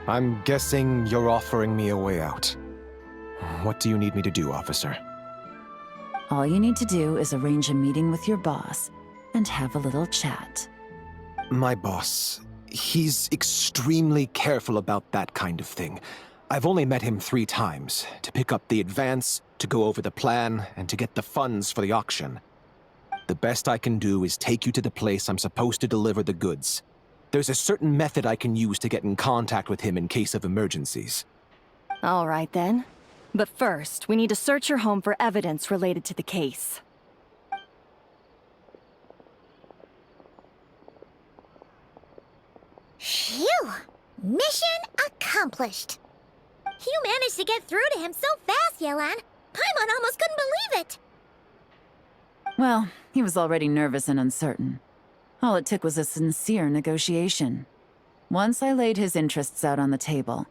I'm guessing you're offering me a way out. What do you need me to do, officer? All you need to do is arrange a meeting with your boss and have a little chat. My boss, he's extremely careful about that kind of thing. I've only met him 3 times, to pick up the advance, to go over the plan, and to get the funds for the auction. The best I can do is take you to the place I'm supposed to deliver the goods. There's a certain method I can use to get in contact with him in case of emergencies. All right then. But first, we need to search your home for evidence related to the case. Phew! Mission accomplished. You managed to get through to him so fast, Yelan. Paimon almost couldn't believe it. Well, he was already nervous and uncertain. All it took was a sincere negotiation. Once I laid his interests out on the table,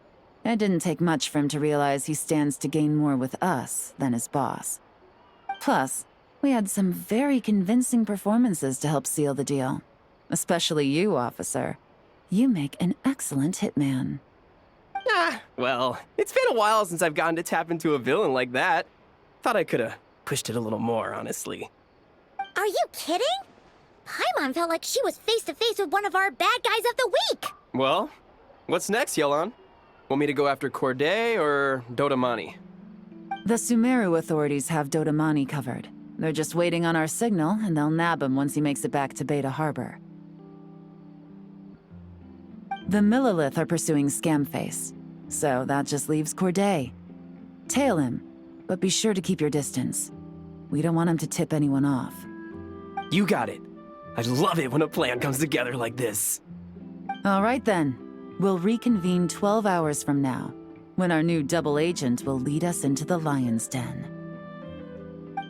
it didn't take much for him to realize he stands to gain more with us than his boss. Plus, we had some very convincing performances to help seal the deal. Especially you, officer. You make an excellent hitman. Well, it's been a while since I've gotten to tap into a villain like that. Thought I could've pushed it a little more, honestly. Are you kidding? Paimon felt like she was face to face with one of our bad guys of the week. Well, what's next, Yelan? Want me to go after Corday or Dodamani? The Sumeru authorities have Dodamani covered. They're just waiting on our signal, and they'll nab him once he makes it back to Beta Harbor. The Millilith are pursuing Scamface, so that just leaves Corday. Tail him, but be sure to keep your distance. We don't want him to tip anyone off. You got it. I love it when a plan comes together like this. All right then. We'll reconvene 12 hours from now, when our new double agent will lead us into the Lion's Den.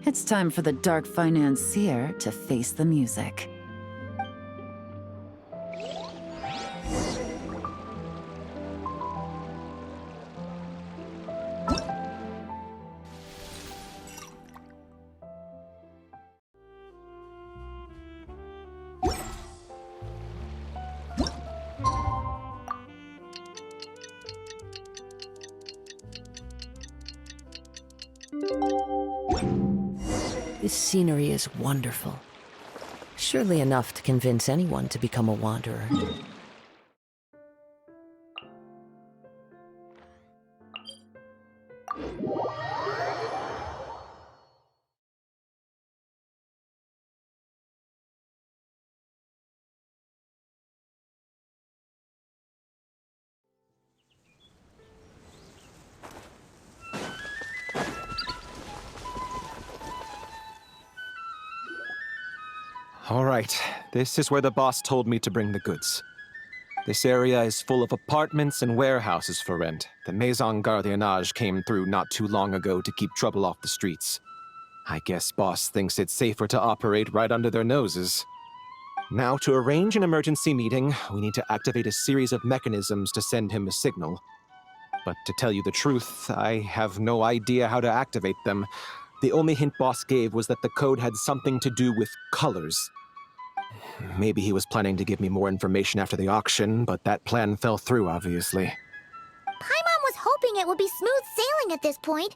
It's time for the Dark Financier to face the music. This scenery is wonderful. Surely enough to convince anyone to become a wanderer. All right, this is where the boss told me to bring the goods. This area is full of apartments and warehouses for rent. The Maison Gardiennage came through not too long ago to keep trouble off the streets. I guess boss thinks it's safer to operate right under their noses. Now, to arrange an emergency meeting, we need to activate a series of mechanisms to send him a signal. But to tell you the truth, I have no idea how to activate them. The only hint boss gave was that the code had something to do with colors. Maybe he was planning to give me more information after the auction, but that plan fell through, obviously. Paimon was hoping it would be smooth sailing at this point.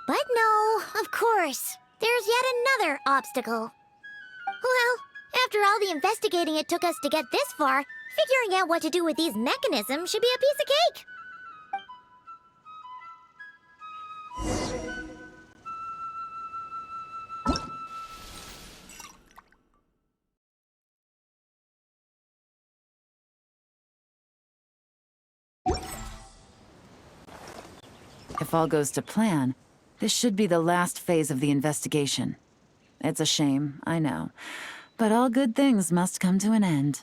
But no, of course. There's yet another obstacle. Well, after all the investigating it took us to get this far, figuring out what to do with these mechanisms should be a piece of cake. If all goes to plan, this should be the last phase of the investigation. It's a shame, I know, but all good things must come to an end.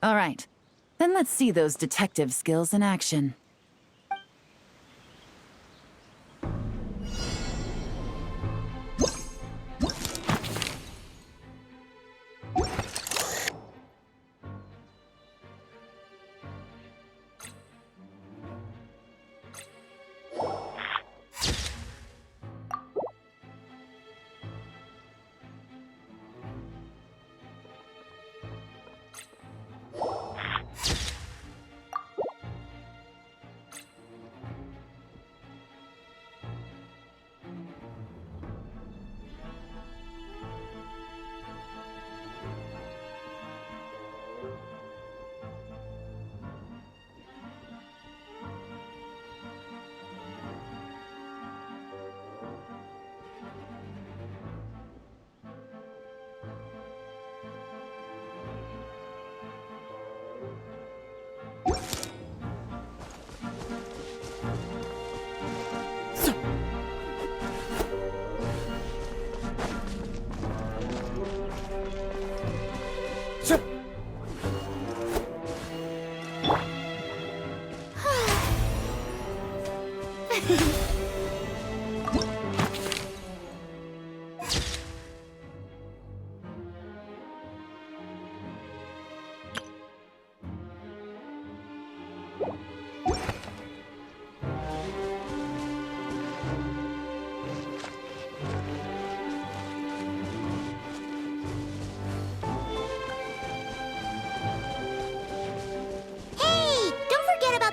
All right, then let's see those detective skills in action.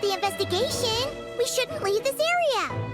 The investigation. We shouldn't leave this area.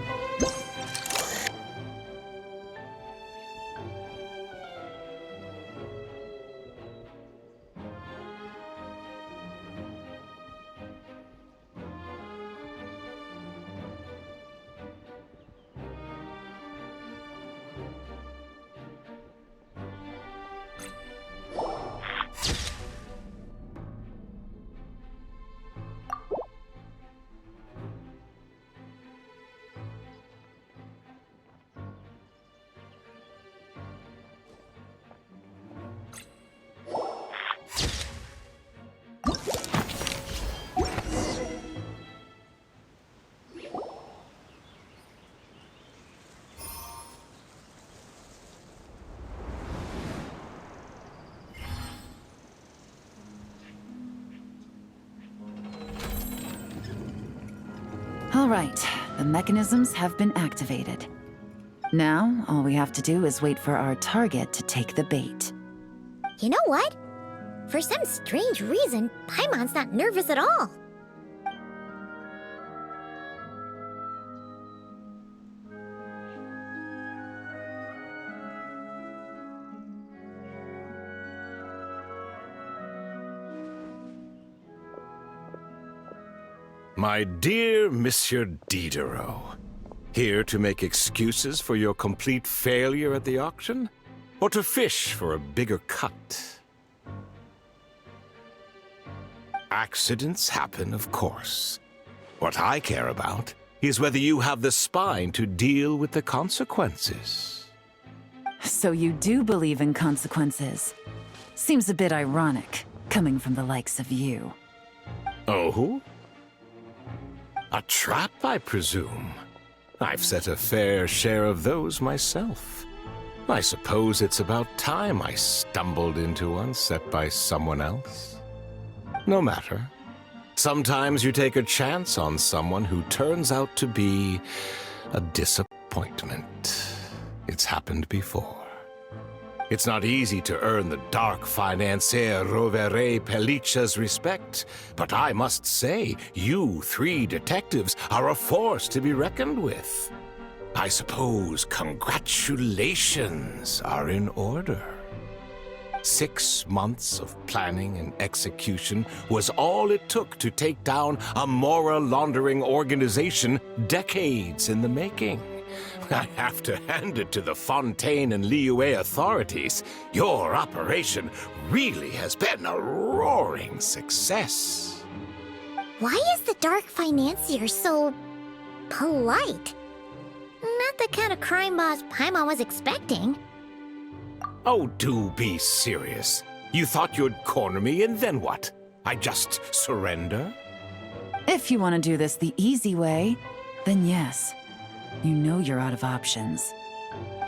All right, the mechanisms have been activated. Now, all we have to do is wait for our target to take the bait. You know what? For some strange reason, Paimon's not nervous at all. My dear Monsieur Diderot, here to make excuses for your complete failure at the auction? Or to fish for a bigger cut? Accidents happen, of course. What I care about is whether you have the spine to deal with the consequences. So you do believe in consequences. Seems a bit ironic, coming from the likes of you. Oh? A trap, I presume. I've set a fair share of those myself. I suppose it's about time I stumbled into one set by someone else. No matter. Sometimes you take a chance on someone who turns out to be a disappointment. It's happened before. It's not easy to earn the dark financier Rovere Pelliccia's respect, but I must say, you three detectives are a force to be reckoned with. I suppose congratulations are in order. 6 months of planning and execution was all it took to take down a Mora laundering organization decades in the making. I have to hand it to the Fontaine and Liyue authorities. Your operation really has been a roaring success. Why is the Dark Financier so polite? Not the kind of crime boss Paimon was expecting. Oh, do be serious. You thought you'd corner me and then what? I just surrender? If you want to do this the easy way, then yes. You know you're out of options.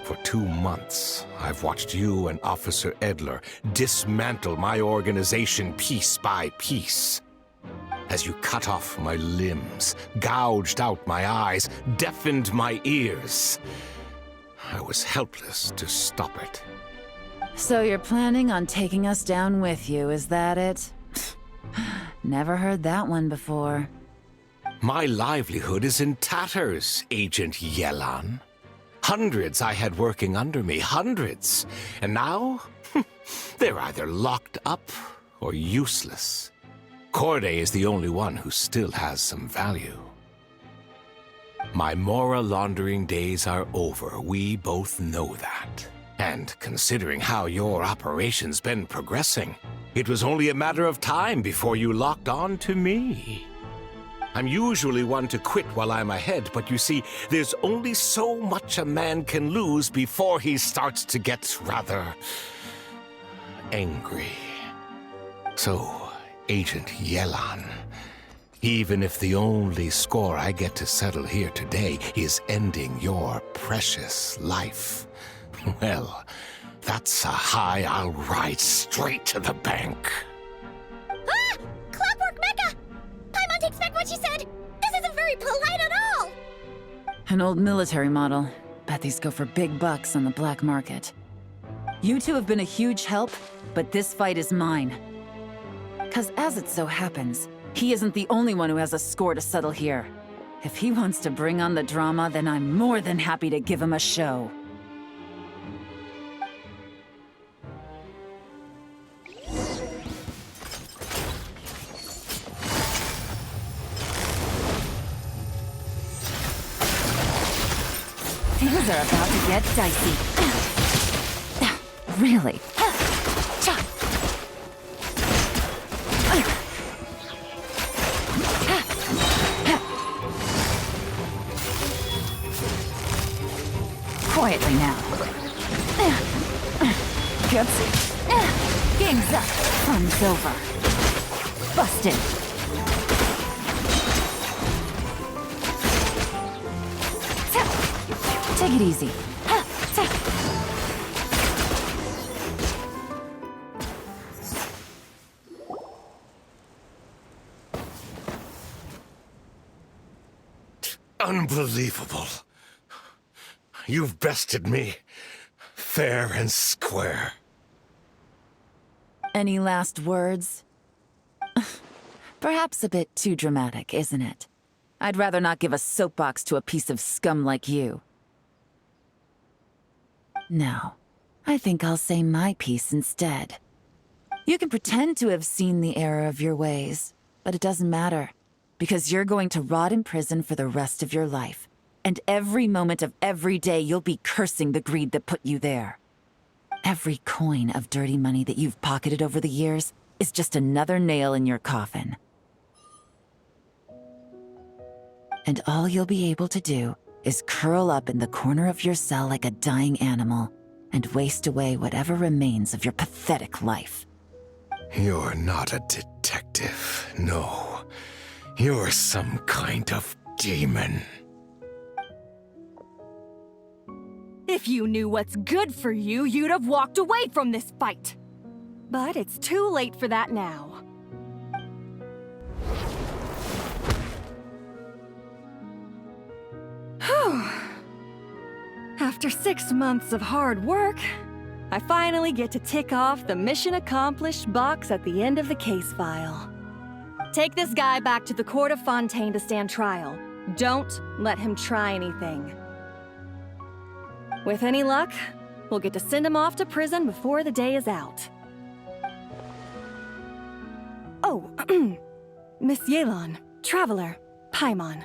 For 2 months, I've watched you and Officer Edler dismantle my organization piece by piece. As you cut off my limbs, gouged out my eyes, deafened my ears, I was helpless to stop it. So you're planning on taking us down with you, is that it? Never heard that one before. My livelihood is in tatters, Agent Yelan. Hundreds I had working under me, hundreds. And now, they're either locked up or useless. Corday is the only one who still has some value. My Mora laundering days are over, we both know that. And considering how your operation's been progressing, it was only a matter of time before you locked on to me. I'm usually one to quit while I'm ahead, but you see, there's only so much a man can lose before he starts to get rather angry. So, Agent Yelan, even if the only score I get to settle here today is ending your precious life, well, that's a high I'll ride straight to the bank. Ah! Clockwork Mecha! Paimon takes back what she said! This isn't very polite at all! An old military model. Bet these go for big bucks on the black market. You two have been a huge help, but this fight is mine. 'Cause as it so happens, he isn't the only one who has a score to settle here. If he wants to bring on the drama, then I'm more than happy to give him a show. Things are about to get dicey. Really? Quietly now. Gutsy. Game's up. Fun's over. Busted. Take it easy. Unbelievable. You've bested me, fair and square. Any last words? Perhaps a bit too dramatic, isn't it? I'd rather not give a soapbox to a piece of scum like you. No, I think I'll say my piece instead. You can pretend to have seen the error of your ways, but it doesn't matter, because you're going to rot in prison for the rest of your life. And every moment of every day you'll be cursing the greed that put you there. Every coin of dirty money that you've pocketed over the years is just another nail in your coffin. And all you'll be able to do is curl up in the corner of your cell like a dying animal and waste away whatever remains of your pathetic life. You're not a detective, no. You're some kind of demon. If you knew what's good for you, you'd have walked away from this fight. But it's too late for that now. Whew. After 6 months of hard work, I finally get to tick off the mission accomplished box at the end of the case file. Take this guy back to the court of Fontaine to stand trial. Don't let him try anything. With any luck, we'll get to send him off to prison before the day is out. Oh, Miss Yelan, Traveler, Paimon.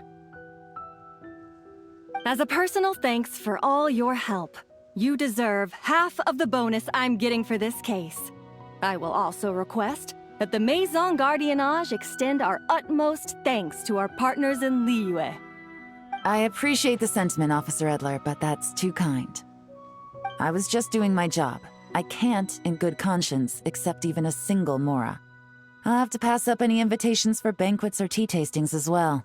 As a personal thanks for all your help, you deserve half of the bonus I'm getting for this case. I will also request that the Maison Gardiennage extend our utmost thanks to our partners in Liyue. I appreciate the sentiment, Officer Edler, but that's too kind. I was just doing my job. I can't, in good conscience, accept even a single Mora. I'll have to pass up any invitations for banquets or tea tastings as well.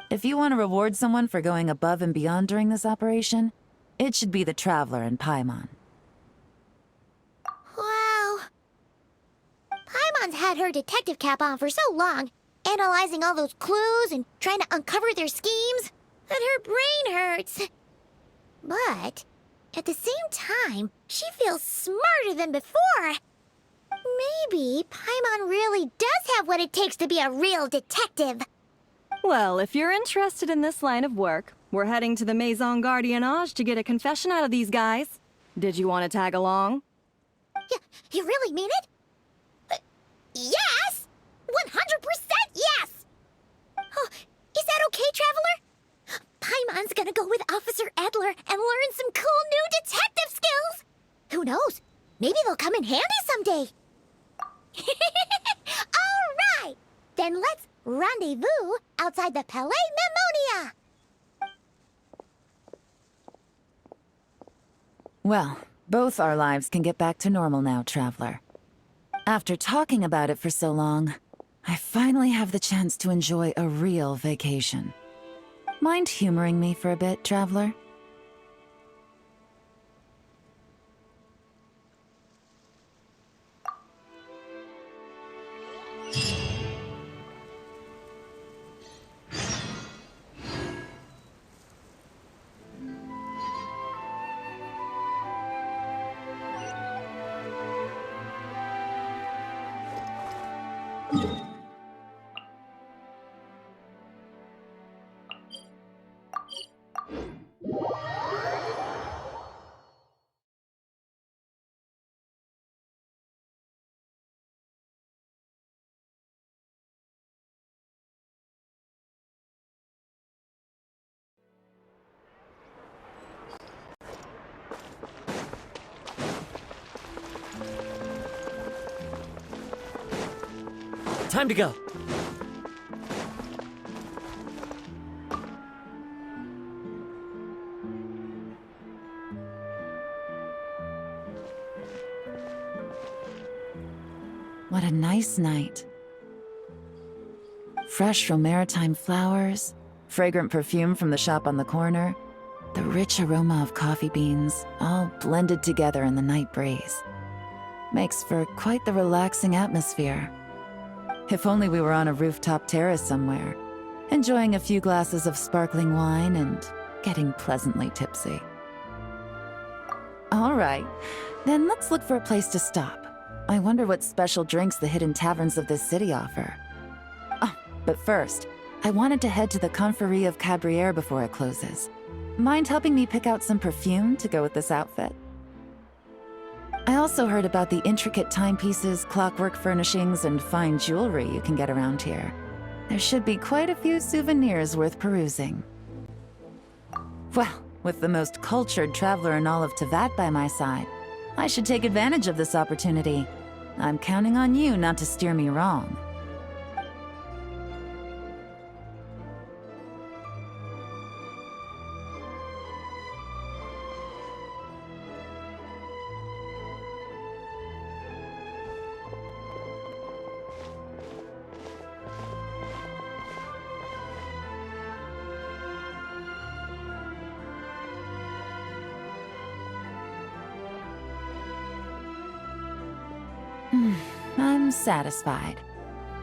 If you want to reward someone for going above and beyond during this operation, it should be the Traveler and Paimon. Wow. Paimon's had her detective cap on for so long, analyzing all those clues and trying to uncover their schemes, that her brain hurts. But at the same time, she feels smarter than before. Maybe Paimon really does have what it takes to be a real detective. Well, if you're interested in this line of work, we're heading to the Maison Gardiennage to get a confession out of these guys. Did you want to tag along? You really mean it? Yes! 100% yes! Oh, is that okay, Traveler? Paimon's gonna go with Officer Edler and learn some cool new detective skills! Who knows? Maybe they'll come in handy someday. All right! Then let's rendezvous outside the Palais Memonia! Well, both our lives can get back to normal now, Traveler. After talking about it for so long, I finally have the chance to enjoy a real vacation. Mind humoring me for a bit, Traveler? Time to go. What a nice night. Fresh from maritime flowers, fragrant perfume from the shop on the corner, the rich aroma of coffee beans, all blended together in the night breeze. Makes for quite the relaxing atmosphere. If only we were on a rooftop terrace somewhere, enjoying a few glasses of sparkling wine and getting pleasantly tipsy. All right, then let's look for a place to stop. I wonder what special drinks the hidden taverns of this city offer. Oh, but first, I wanted to head to the Confrérie of Cabrières before it closes. Mind helping me pick out some perfume to go with this outfit? I also heard about the intricate timepieces, clockwork furnishings, and fine jewelry you can get around here. There should be quite a few souvenirs worth perusing. Well, with the most cultured traveler in all of Teyvat by my side, I should take advantage of this opportunity. I'm counting on you not to steer me wrong. I'm satisfied.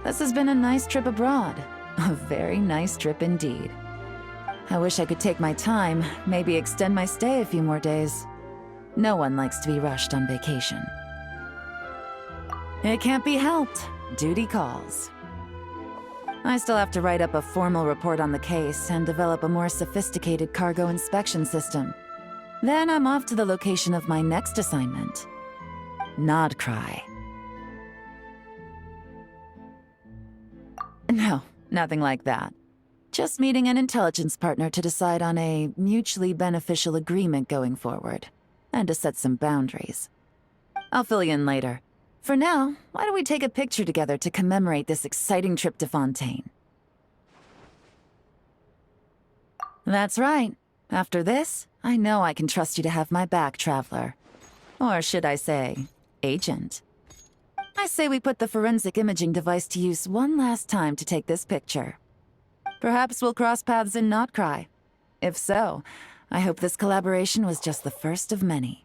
This has been a nice trip abroad. A very nice trip indeed. I wish I could take my time, maybe extend my stay a few more days. No one likes to be rushed on vacation. It can't be helped. Duty calls. I still have to write up a formal report on the case and develop a more sophisticated cargo inspection system. Then I'm off to the location of my next assignment. Nodcry. No, nothing like that. Just meeting an intelligence partner to decide on a mutually beneficial agreement going forward, and to set some boundaries. I'll fill you in later. For now, why don't we take a picture together to commemorate this exciting trip to Fontaine? That's right. After this, I know I can trust you to have my back, Traveler. Or should I say, Agent. I say we put the forensic imaging device to use one last time to take this picture. Perhaps we'll cross paths in Notcry. If so, I hope this collaboration was just the first of many.